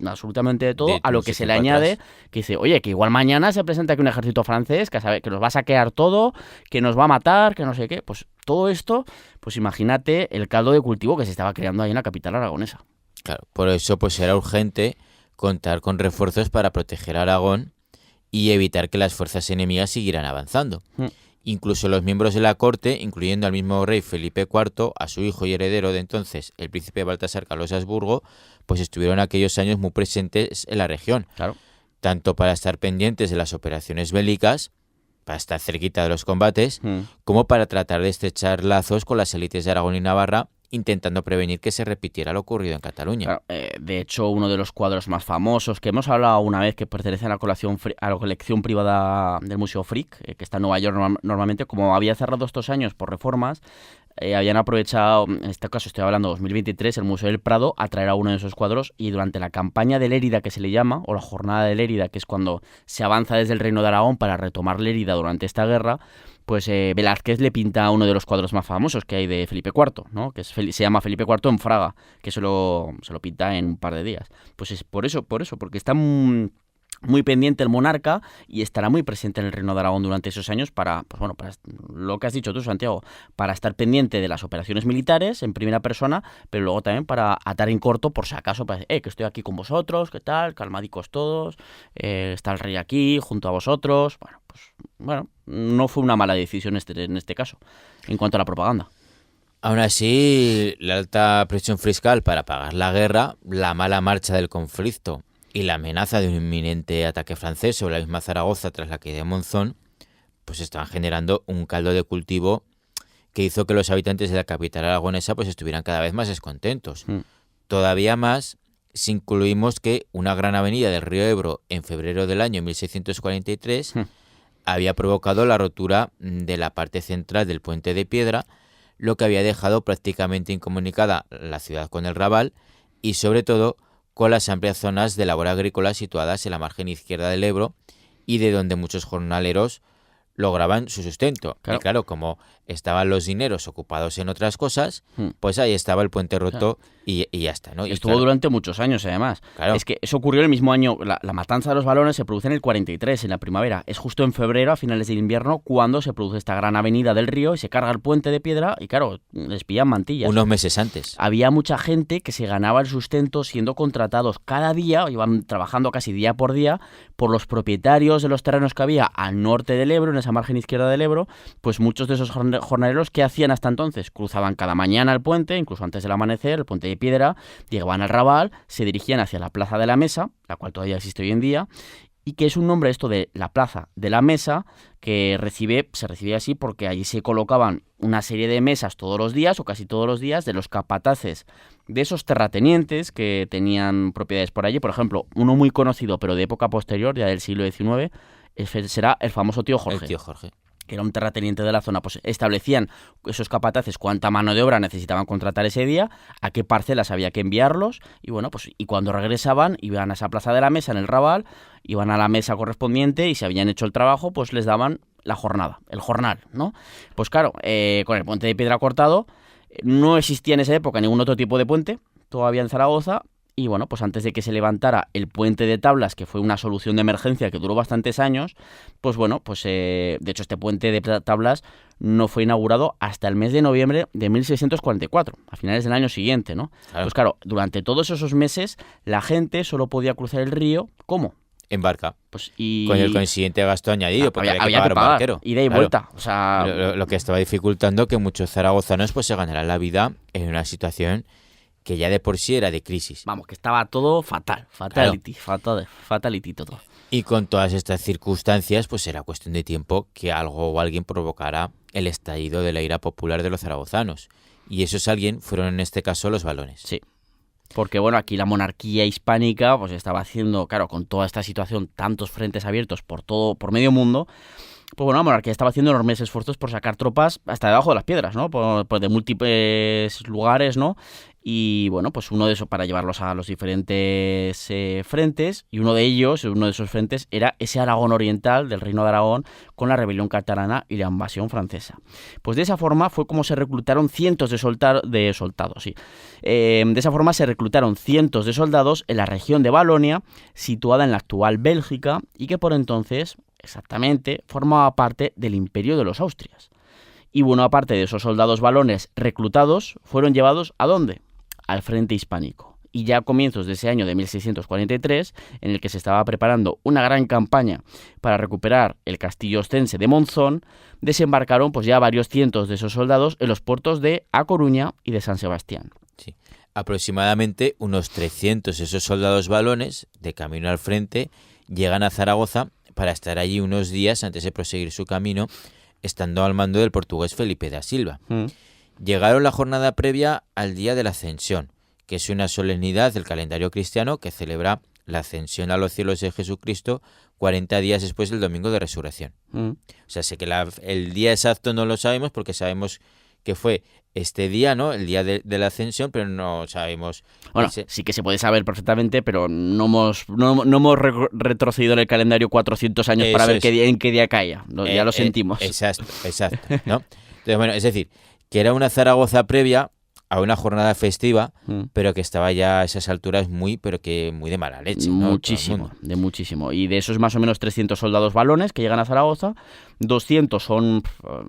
absolutamente de todo, De a lo no que sé se qué le para añade atrás. que dice, oye, que igual mañana se presenta aquí un ejército francés que nos va a saquear todo, que nos va a matar, que no sé qué. Pues todo esto, pues imagínate el caldo de cultivo que se estaba creando ahí en la capital aragonesa. Claro, por eso pues era urgente contar con refuerzos para proteger a Aragón y evitar que las fuerzas enemigas siguieran avanzando. Mm. Incluso los miembros de la corte, incluyendo al mismo rey Felipe IV, a su hijo y heredero de entonces, el príncipe Baltasar Carlos Habsburgo, pues estuvieron aquellos años muy presentes en la región, Claro. tanto para estar pendientes de las operaciones bélicas, para estar cerquita de los combates, Mm. como para tratar de estrechar lazos con las élites de Aragón y Navarra, intentando prevenir que se repitiera lo ocurrido en Cataluña. Claro, de hecho, uno de los cuadros más famosos que hemos hablado una vez, que pertenece a la colección privada del Museo Frick, que está en Nueva York normalmente, como había cerrado estos años por reformas, habían aprovechado, en este caso estoy hablando de 2023, el Museo del Prado a traer a uno de esos cuadros, y durante la campaña de Lérida, que se le llama, o la jornada de Lérida, que es cuando se avanza desde el Reino de Aragón para retomar Lérida durante esta guerra, pues Velázquez le pinta uno de los cuadros más famosos que hay de Felipe IV, ¿no? Que se llama Felipe IV en Fraga, que se lo pinta en un par de días. Pues es por eso, porque está muy pendiente el monarca y estará muy presente en el Reino de Aragón durante esos años para lo que has dicho tú, Santiago, para estar pendiente de las operaciones militares en primera persona, pero luego también para atar en corto por si acaso, para decir, que estoy aquí con vosotros, qué tal, calmadicos todos, está el rey aquí junto a vosotros. Bueno, no fue una mala decisión en este caso, en cuanto a la propaganda. Aún así, la alta presión fiscal para pagar la guerra, la mala marcha del conflicto y la amenaza de un inminente ataque francés sobre la misma Zaragoza tras la caída de Monzón, pues estaban generando un caldo de cultivo que hizo que los habitantes de la capital aragonesa pues estuvieran cada vez más descontentos. Todavía más si incluimos que una gran avenida del río Ebro en febrero del año 1643 había provocado la rotura de la parte central del puente de piedra, lo que había dejado prácticamente incomunicada la ciudad con el Raval y sobre todo con las amplias zonas de labor agrícola situadas en la margen izquierda del Ebro y de donde muchos jornaleros lograban su sustento. Claro. Y claro, como estaban los dineros ocupados en otras cosas, pues ahí estaba el puente roto y ya está, ¿no? Y Estuvo claro, durante muchos años, además. Claro. Es que eso ocurrió el mismo año. La matanza de los balones se produce en el 43, en la primavera. Es justo en febrero, a finales del invierno, cuando se produce esta gran avenida del río y se carga el puente de piedra y, claro, les pillan mantillas. unos meses antes. Había mucha gente que se ganaba el sustento siendo contratados cada día, iban trabajando casi día por día, por los propietarios de los terrenos que había al norte del Ebro, en esa margen izquierda del Ebro. Pues muchos de esos jornaleros, ¿qué hacían hasta entonces? Cruzaban cada mañana el puente, incluso antes del amanecer, el puente de piedra, llegaban al Raval, se dirigían hacia la Plaza de la Mesa, la cual todavía existe hoy en día, y que es un nombre esto de la Plaza de la Mesa, que se recibía así porque allí se colocaban una serie de mesas todos los días, o casi todos los días, de los capataces de esos terratenientes que tenían propiedades por allí. Por ejemplo, uno muy conocido, pero de época posterior, ya del siglo XIX, será el famoso tío Jorge. El tío Jorge. Que era un terrateniente de la zona, pues establecían esos capataces cuánta mano de obra necesitaban contratar ese día, a qué parcelas había que enviarlos, y bueno, pues y cuando regresaban iban a esa Plaza de la Mesa en el Raval, iban a la mesa correspondiente y si habían hecho el trabajo, pues les daban la jornada, el jornal, ¿no? Pues claro, con el puente de piedra cortado, no existía en esa época ningún otro tipo de puente, todavía en Zaragoza. Y bueno, pues antes de que se levantara el puente de tablas, que fue una solución de emergencia que duró bastantes años, pues bueno, pues de hecho este puente de tablas no fue inaugurado hasta el mes de noviembre de 1644, a finales del año siguiente, ¿no? Claro. Pues claro, durante todos esos meses la gente solo podía cruzar el río, ¿cómo? En barca. Pues y Con el consiguiente gasto añadido, porque había que pagar un barquero. ida y Claro. vuelta, o sea, Lo que estaba dificultando que muchos zaragozanos pues se ganaran la vida en una situación que ya de por sí era de crisis. vamos, que estaba todo fatality todo. Y con todas estas circunstancias, pues era cuestión de tiempo que algo o alguien provocara el estallido de la ira popular de los zaragozanos. Y esos alguien fueron en este caso los Balones. Sí. Porque bueno, aquí la monarquía hispánica pues estaba haciendo, claro, con toda esta situación, tantos frentes abiertos por medio mundo, pues bueno, la monarquía estaba haciendo enormes esfuerzos por sacar tropas hasta debajo de las piedras, ¿no? Por de múltiples lugares, ¿no? Y bueno, pues uno de esos para llevarlos a los diferentes frentes, y uno de esos frentes era ese Aragón oriental del Reino de Aragón con la rebelión catalana y la invasión francesa. Pues de esa forma fue como se reclutaron cientos de soldados, sí. De esa forma se reclutaron cientos de soldados en la región de Valonia, situada en la actual Bélgica, y que por entonces, exactamente, formaba parte del Imperio de los Austrias. Y buena parte de esos soldados valones reclutados fueron llevados ¿a dónde? Al frente hispánico. Y ya a comienzos de ese año de 1643, en el que se estaba preparando una gran campaña para recuperar el castillo ostense de Monzón, desembarcaron pues ya varios cientos de esos soldados en los puertos de A Coruña y de San Sebastián. Sí. Aproximadamente unos 300 esos soldados valones, de camino al frente, llegan a Zaragoza para estar allí unos días antes de proseguir su camino, estando al mando del portugués Felipe da Silva. Llegaron la jornada previa al Día de la Ascensión, que es una solemnidad del calendario cristiano que celebra la ascensión a los cielos de Jesucristo 40 días después del Domingo de Resurrección. O sea, sé que el día exacto no lo sabemos porque sabemos que fue este día, ¿no? El día de la ascensión, pero no sabemos... Bueno, sí que se puede saber perfectamente, pero no hemos retrocedido en el calendario 400 años para ver en qué día caía. Ya lo sentimos. Exacto, ¿no? Entonces, bueno, es decir, que era una Zaragoza previa a una jornada festiva, pero que estaba ya a esas alturas muy de mala leche, ¿no? Muchísimo. Y de esos más o menos 300 soldados valones que llegan a Zaragoza, 200 son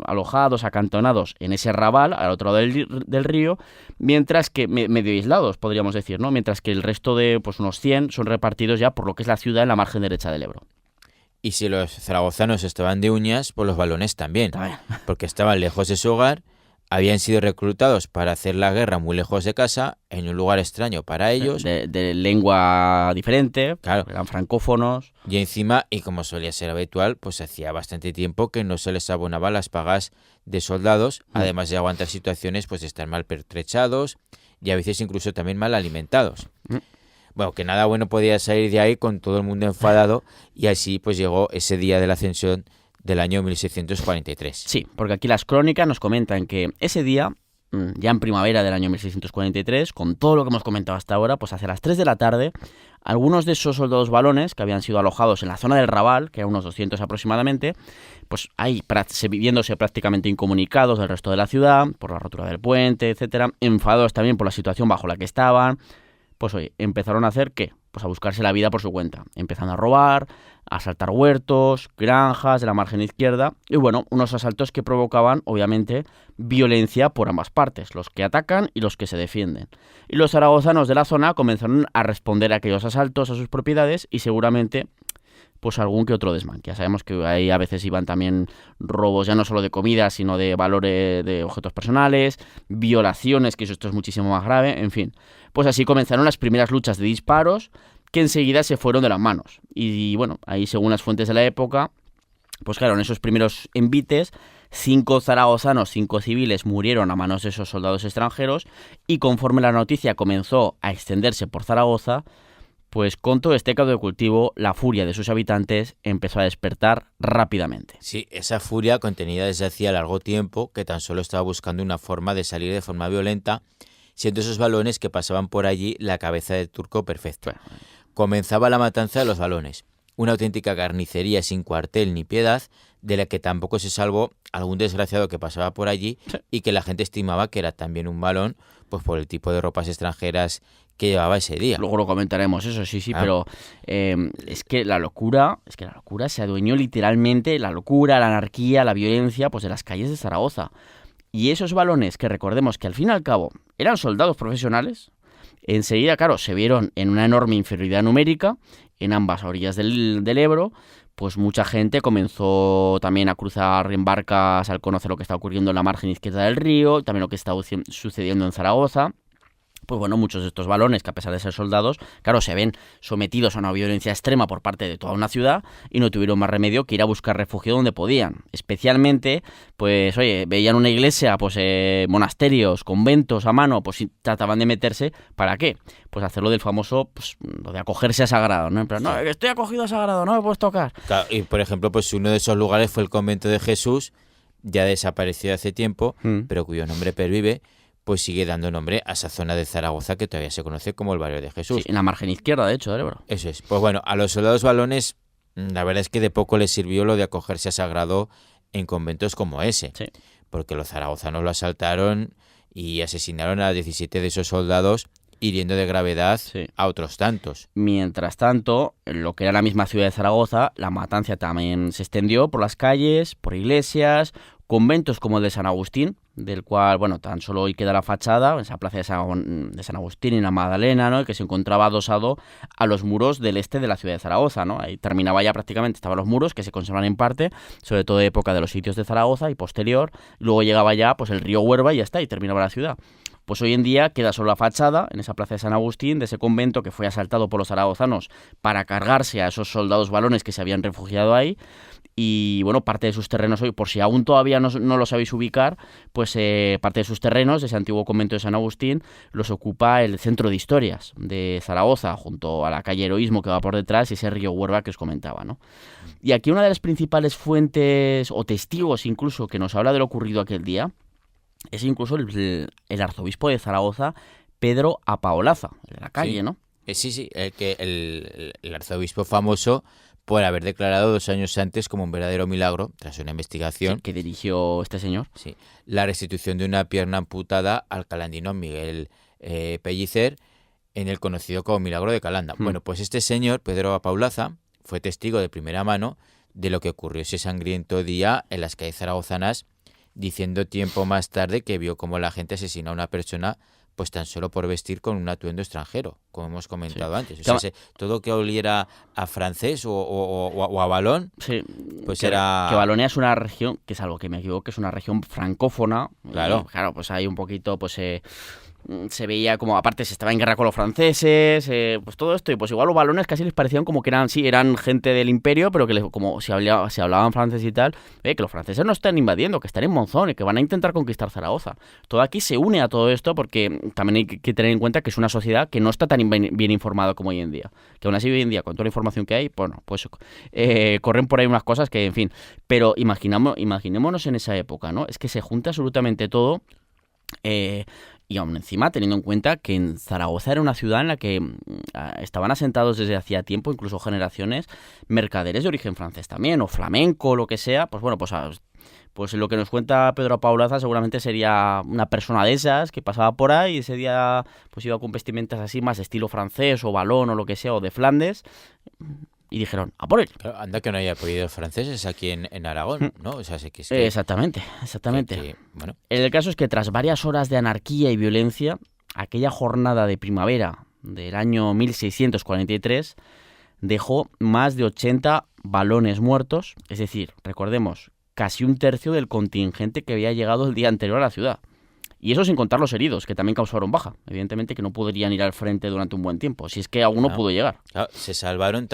alojados, acantonados en ese rabal, al otro lado del río, mientras que, medio aislados, podríamos decir, ¿no? Mientras que el resto de, pues unos 100 son repartidos ya por lo que es la ciudad en la margen derecha del Ebro. Y si los zaragozanos estaban de uñas, pues los valones también, porque estaban lejos de su hogar, habían sido reclutados para hacer la guerra muy lejos de casa, en un lugar extraño para ellos. De lengua diferente, claro. Eran francófonos. Y encima, y como solía ser habitual, pues hacía bastante tiempo que no se les abonaba las pagas de soldados, además de aguantar situaciones pues de estar mal pertrechados y a veces incluso también mal alimentados. Bueno, que nada bueno podía salir de ahí con todo el mundo enfadado, y así pues llegó ese día de la ascensión del año 1643. Sí, porque aquí las crónicas nos comentan que ese día, ya en primavera del año 1643, con todo lo que hemos comentado hasta ahora, pues hacia las 3 de la tarde, algunos de esos soldados valones que habían sido alojados en la zona del Raval, que eran unos 200 aproximadamente, pues ahí viéndose prácticamente incomunicados del resto de la ciudad, por la rotura del puente, etcétera, enfadados también por la situación bajo la que estaban, pues oye, empezaron a hacer ¿qué? Pues a buscarse la vida por su cuenta, empezando a robar, a asaltar huertos, granjas de la margen izquierda, y bueno, unos asaltos que provocaban, obviamente, violencia por ambas partes, los que atacan y los que se defienden. Y los zaragozanos de la zona comenzaron a responder a aquellos asaltos a sus propiedades y seguramente pues algún que otro desmán. Ya sabemos que ahí a veces iban también robos ya no solo de comida, sino de valores de objetos personales, violaciones, que esto es muchísimo más grave, en fin. Pues así comenzaron las primeras luchas de disparos que enseguida se fueron de las manos. Y bueno, ahí según las fuentes de la época, pues claro, en esos primeros envites, 5 zaragozanos, 5 civiles murieron a manos de esos soldados extranjeros, y conforme la noticia comenzó a extenderse por Zaragoza, pues con todo este caldo de cultivo, la furia de sus habitantes empezó a despertar rápidamente. Sí, esa furia contenida desde hacía largo tiempo, que tan solo estaba buscando una forma de salir de forma violenta, siendo esos valones que pasaban por allí la cabeza del turco perfecto. Comenzaba la matanza de los valones, una auténtica carnicería sin cuartel ni piedad, de la que tampoco se salvó algún desgraciado que pasaba por allí y que la gente estimaba que era también un valón, pues por el tipo de ropas extranjeras que llevaba ese día. Luego lo comentaremos, eso sí, pero es que la locura se adueñó literalmente, la locura, la anarquía, la violencia, pues de las calles de Zaragoza. Y esos valones, que recordemos que al fin y al cabo eran soldados profesionales, enseguida, claro, se vieron en una enorme inferioridad numérica en ambas orillas del Ebro. Pues mucha gente comenzó también a cruzar en barcas al conocer lo que estaba ocurriendo en la margen izquierda del río, también lo que estaba sucediendo en Zaragoza. pues bueno, muchos de estos valones, que a pesar de ser soldados, claro, se ven sometidos a una violencia extrema por parte de toda una ciudad y no tuvieron más remedio que ir a buscar refugio donde podían. Especialmente, pues oye, veían una iglesia, pues monasterios, conventos a mano, pues trataban de meterse, ¿para qué? Pues hacerlo del famoso, pues lo de acogerse a sagrado, ¿no? En plan, no, estoy acogido a sagrado, no me puedes tocar. Claro, y por ejemplo, pues uno de esos lugares fue el convento de Jesús, ya desaparecido hace tiempo, pero cuyo nombre pervive, pues sigue dando nombre a esa zona de Zaragoza que todavía se conoce como el barrio de Jesús. Sí, en la margen izquierda, de hecho, del Ebro. Eso es. Pues bueno, a los soldados valones, la verdad es que de poco les sirvió lo de acogerse a sagrado en conventos como ese, Sí. porque los zaragozanos lo asaltaron y asesinaron a 17 de esos soldados, hiriendo de gravedad Sí. a otros tantos. Mientras tanto, en lo que era la misma ciudad de Zaragoza, la matanza también se extendió por las calles, por iglesias, conventos como el de San Agustín, del cual, bueno, tan solo hoy queda la fachada, en esa plaza de San Agustín y la Magdalena, ¿no? Que se encontraba adosado a los muros del este de la ciudad de Zaragoza, ¿no? Ahí terminaba ya prácticamente, estaban los muros que se conservan en parte, sobre todo de época de los sitios de Zaragoza y posterior, luego llegaba ya pues el río Huerva y ya está, y terminaba la ciudad. Pues hoy en día queda solo la fachada en esa plaza de San Agustín, de ese convento que fue asaltado por los zaragozanos para cargarse a esos soldados valones que se habían refugiado ahí. Y bueno, parte de sus terrenos hoy, por si aún todavía no lo sabéis ubicar, pues parte de sus terrenos de ese antiguo convento de San Agustín los ocupa el Centro de Historias de Zaragoza, junto a la calle Heroísmo que va por detrás y ese río Huerva que os comentaba, ¿no? Y aquí una de las principales fuentes o testigos incluso que nos habla de lo ocurrido aquel día es incluso el arzobispo de Zaragoza, Pedro Apaolaza, el de la calle, Sí. ¿no? Sí, el arzobispo famoso por haber declarado 2 años antes como un verdadero milagro, tras una investigación, Sí, que dirigió este señor. sí, la restitución de una pierna amputada al calandino Miguel Pellicer en el conocido como Milagro de Calanda. Bueno, pues este señor, Pedro Apaolaza, fue testigo de primera mano de lo que ocurrió ese sangriento día en las calles zaragozanas, diciendo tiempo más tarde que vio cómo la gente asesina a una persona pues tan solo por vestir con un atuendo extranjero, como hemos comentado antes. O sea, todo que oliera a francés o a balón, Sí, pues que, era... que Valonia es una región, que es algo que me equivoco, es una región francófona. Claro. Y, claro, pues hay un poquito, pues se veía como, aparte se estaba en guerra con los franceses, pues todo esto, y pues igual los valones casi les parecían como que eran, sí, eran gente del imperio, pero que como si hablaban francés y tal, que los franceses no están invadiendo, que están en Monzón y que van a intentar conquistar Zaragoza. Todo aquí se une a todo esto porque también hay que tener en cuenta que es una sociedad que no está tan bien informada como hoy en día. Que aún así hoy en día, con toda la información que hay, bueno, pues corren por ahí unas cosas que, en fin, pero imaginémonos en esa época, ¿no? Es que se junta absolutamente todo. Y aún encima, teniendo en cuenta que en Zaragoza era una ciudad en la que estaban asentados desde hacía tiempo, incluso generaciones, mercaderes de origen francés también, o flamenco, lo que sea, pues bueno, pues lo que nos cuenta Pedro Apaolaza seguramente sería una persona de esas que pasaba por ahí y ese día pues iba con vestimentas así más de estilo francés o valón o lo que sea, o de Flandes, y dijeron, a por él. Claro, anda que no haya podido franceses aquí en Aragón, ¿no? O sea, es que Exactamente. bueno, El caso es que tras varias horas de anarquía y violencia, aquella jornada de primavera del año 1643 dejó más de 80 valones muertos, es decir, recordemos, casi un tercio del contingente que había llegado el día anterior a la ciudad. Y eso sin contar los heridos, que también causaron baja. Evidentemente que no podrían ir al frente durante un buen tiempo, si es que alguno pudo llegar. claro, se salvaron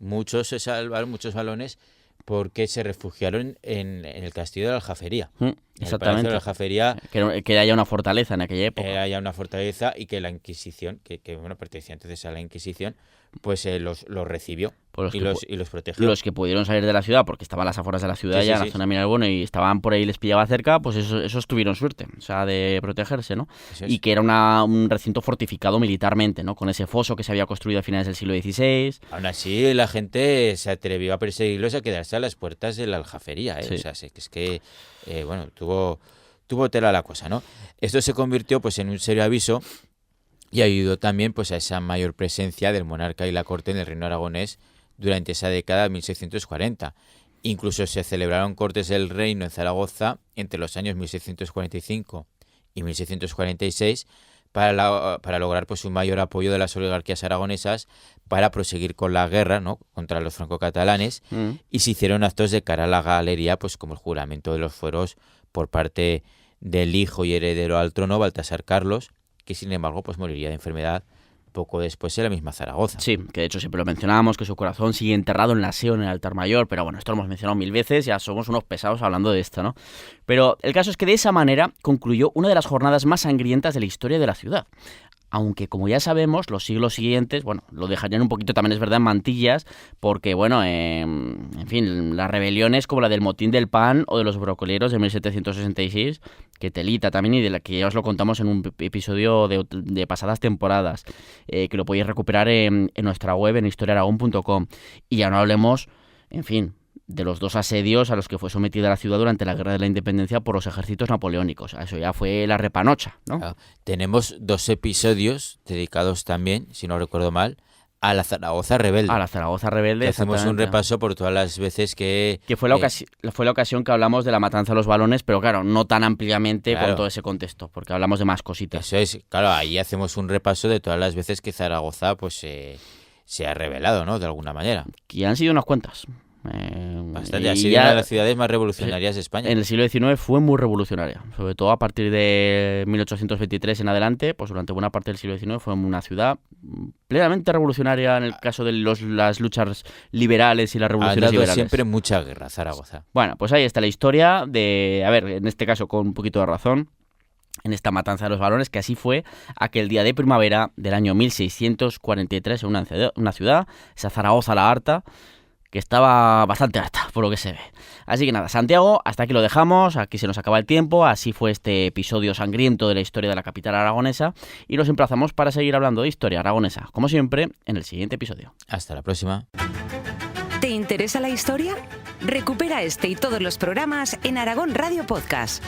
muchos balones porque se refugiaron en el castillo de la Aljafería. En el Palacio Exactamente. de la Aljafería Que haya una fortaleza en aquella época. era ya una fortaleza y que la Inquisición, que bueno, pertenecía entonces a la Inquisición, pues los recibió Pues y los protegió. Los que pudieron salir de la ciudad, porque estaban a las afueras de la ciudad Sí, ya, sí, en la sí. zona de Miralbueno, y estaban por ahí y les pillaba cerca, pues esos tuvieron suerte, o sea, de protegerse, ¿no? Eso es. Y que era un recinto fortificado militarmente, ¿no? Con ese foso que se había construido a finales del siglo XVI. Aún así, la gente se atrevió a perseguirlos, a quedarse a las puertas de la Aljafería, ¿eh? Sí. O sea, es que bueno, tuvo tela la cosa, ¿no? Esto se convirtió pues en un serio aviso y ayudó también pues a esa mayor presencia del monarca y la corte en el reino aragonés durante esa década de 1640. Incluso se celebraron cortes del reino en Zaragoza entre los años 1645 y 1646 para lograr pues un mayor apoyo de las oligarquías aragonesas para proseguir con la guerra, ¿no?, contra los francocatalanes, y se hicieron actos de cara a la galería, pues como el juramento de los fueros por parte del hijo y heredero al trono, Baltasar Carlos, que sin embargo pues moriría de enfermedad poco después en la misma Zaragoza. Sí, que de hecho siempre lo mencionábamos, que su corazón sigue enterrado en la SEO, en el altar mayor, pero bueno, esto lo hemos mencionado 1000 veces, ya somos unos pesados hablando de esto, ¿no? Pero el caso es que de esa manera concluyó una de las jornadas más sangrientas de la historia de la ciudad. Aunque, como ya sabemos, los siglos siguientes, bueno, lo dejarían un poquito también, es verdad, en mantillas, porque, bueno, en fin, las rebeliones como la del motín del pan o de los brocoleros de 1766, que telita también, y de la que ya os lo contamos en un episodio de pasadas temporadas, que lo podéis recuperar en nuestra web, en historiaaragón.com. Y ya no hablemos, en fin, de los 2 asedios a los que fue sometida la ciudad durante la Guerra de la Independencia por los ejércitos napoleónicos. Eso ya fue la repanocha, ¿no? Claro. Tenemos 2 episodios dedicados también, si no recuerdo mal, a la Zaragoza rebelde. A la Zaragoza rebelde, Que hacemos un exactamente. repaso por todas las veces que fue la ocasión que hablamos de la matanza de los balones, pero claro, no tan ampliamente Claro. por todo ese contexto, porque hablamos de más cositas. Eso es, claro, ahí hacemos un repaso de todas las veces que Zaragoza pues se ha rebelado, ¿no? De alguna manera. Que han sido unas cuantas. Bastante. Y Ha sido ya una de las ciudades más revolucionarias de España. en el siglo XIX fue muy revolucionaria, sobre todo a partir de 1823 en adelante, pues durante buena parte del siglo XIX fue una ciudad plenamente revolucionaria en el caso de las luchas liberales y las Ha revoluciones dado liberales. siempre mucha guerra Zaragoza. Bueno, pues ahí está la historia de, a ver, en este caso con un poquito de razón, en esta matanza de los balones, que así fue aquel día de primavera del año 1643 en una ciudad, esa Zaragoza la Harta, que estaba bastante harta, por lo que se ve. Así que nada, Santiago, hasta aquí lo dejamos, aquí se nos acaba el tiempo, así fue este episodio sangriento de la historia de la capital aragonesa, y nos emplazamos para seguir hablando de historia aragonesa, como siempre, en el siguiente episodio. Hasta la próxima. ¿Te interesa la historia? Recupera este y todos los programas en Aragón Radio Podcast.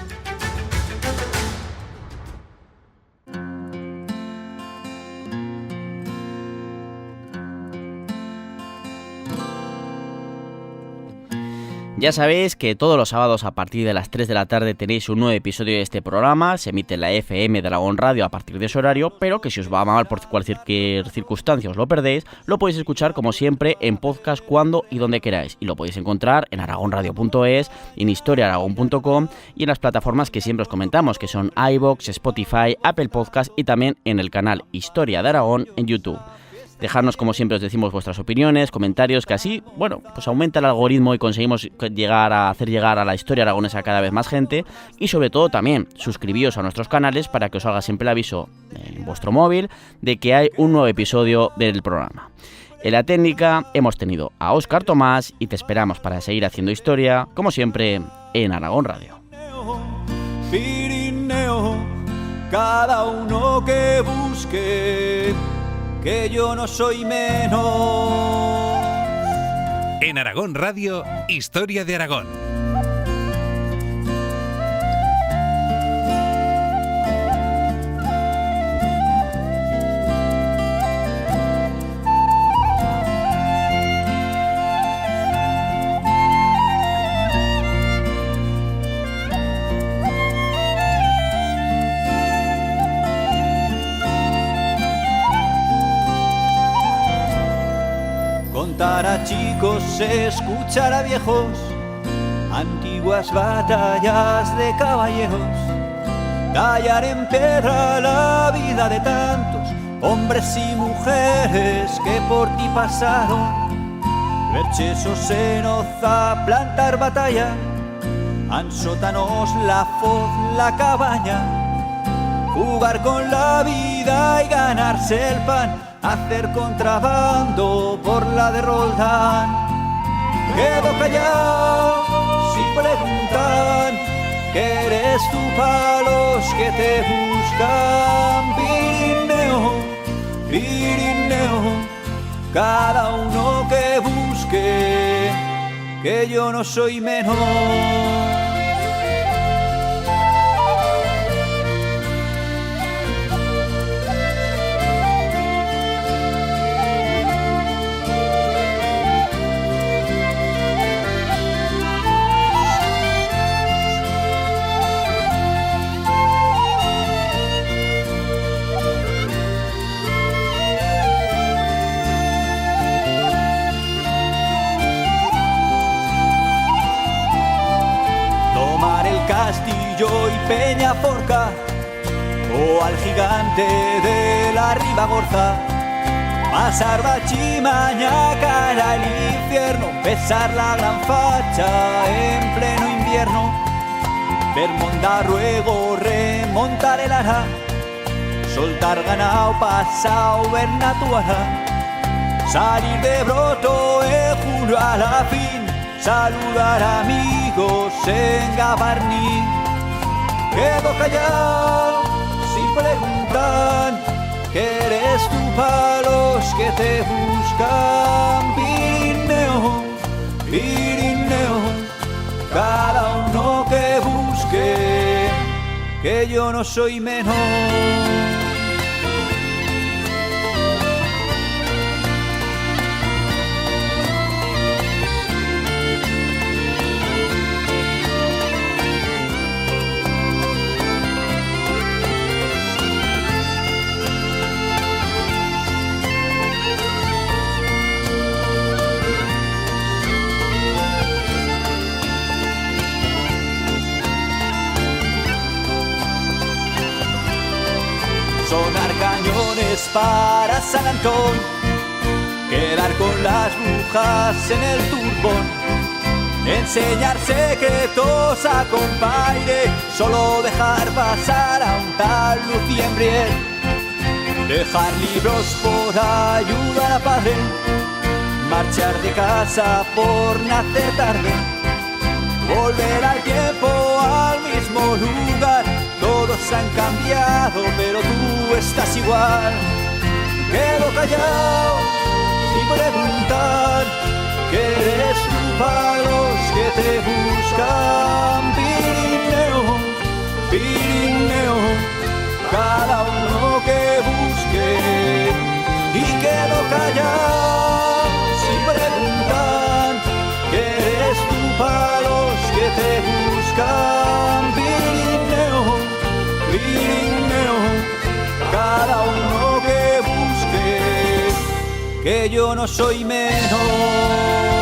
Ya sabéis que todos los sábados a partir de las 3 de la tarde tenéis un nuevo episodio de este programa, se emite en la FM de Aragón Radio a partir de ese horario, pero que si os va mal por cualquier circunstancia os lo perdéis, lo podéis escuchar como siempre en podcast cuando y donde queráis, y lo podéis encontrar en aragonradio.es, en historiaaragón.com y en las plataformas que siempre os comentamos, que son iVoox, Spotify, Apple Podcast y también en el canal Historia de Aragón en YouTube. Dejadnos, como siempre os decimos, vuestras opiniones, comentarios, que así, bueno, pues aumenta el algoritmo y conseguimos hacer llegar a la historia aragonesa a cada vez más gente. Y sobre todo también, suscribíos a nuestros canales para que os salga siempre el aviso en vuestro móvil de que hay un nuevo episodio del programa. En la técnica hemos tenido a Óscar Tomás y te esperamos para seguir haciendo historia, como siempre, en Aragón Radio. Pirineo, cada uno que busque, que yo no soy menos. En Aragón Radio, Historia de Aragón. Contar a chicos, escuchar a viejos, antiguas batallas de caballeros, tallar en piedra la vida de tantos hombres y mujeres que por ti pasaron, ver chesos en Oza, plantar batalla, en sótanos la foz, la cabaña, jugar con la vida y ganarse el pan, hacer contrabando por la de Roldán. Quedo callado si preguntan que eres tú para los que te buscan. Pirineo, Pirineo, cada uno que busque, que yo no soy menos. Tomar el Castillo y Peñaforca, o al gigante de la Ribagorza. Pasar Bachimaña cara al infierno, besar la gran facha en pleno invierno, ver Mondarruego remontar el Ara, soltar ganao pasao ver Natuara, salir de Broto en julio a la fin, saludar amigos en Gavarní. Quedo callado sin preguntar, que eres tú para los que te buscan. Pirineo, Pirineo, cada uno que busque, que yo no soy menos. Sonar cañones para San Antón, quedar con las brujas en el turbón, enseñar secretos a compaire, solo dejar pasar a un tal Lucien Brier, dejar libros por ayudar a padre, marchar de casa por nacer tarde, volver al tiempo al mismo lugar. Todos han cambiado, pero tú estás igual. Quedo callado sin preguntar, que eres tú para los que te buscan. Pirineo, Pirineo, cada uno que busque. Y quedo callado sin preguntar, que eres tú para los que te buscan. Pirineo, Pirineo, cada uno que busque, que yo no soy menos.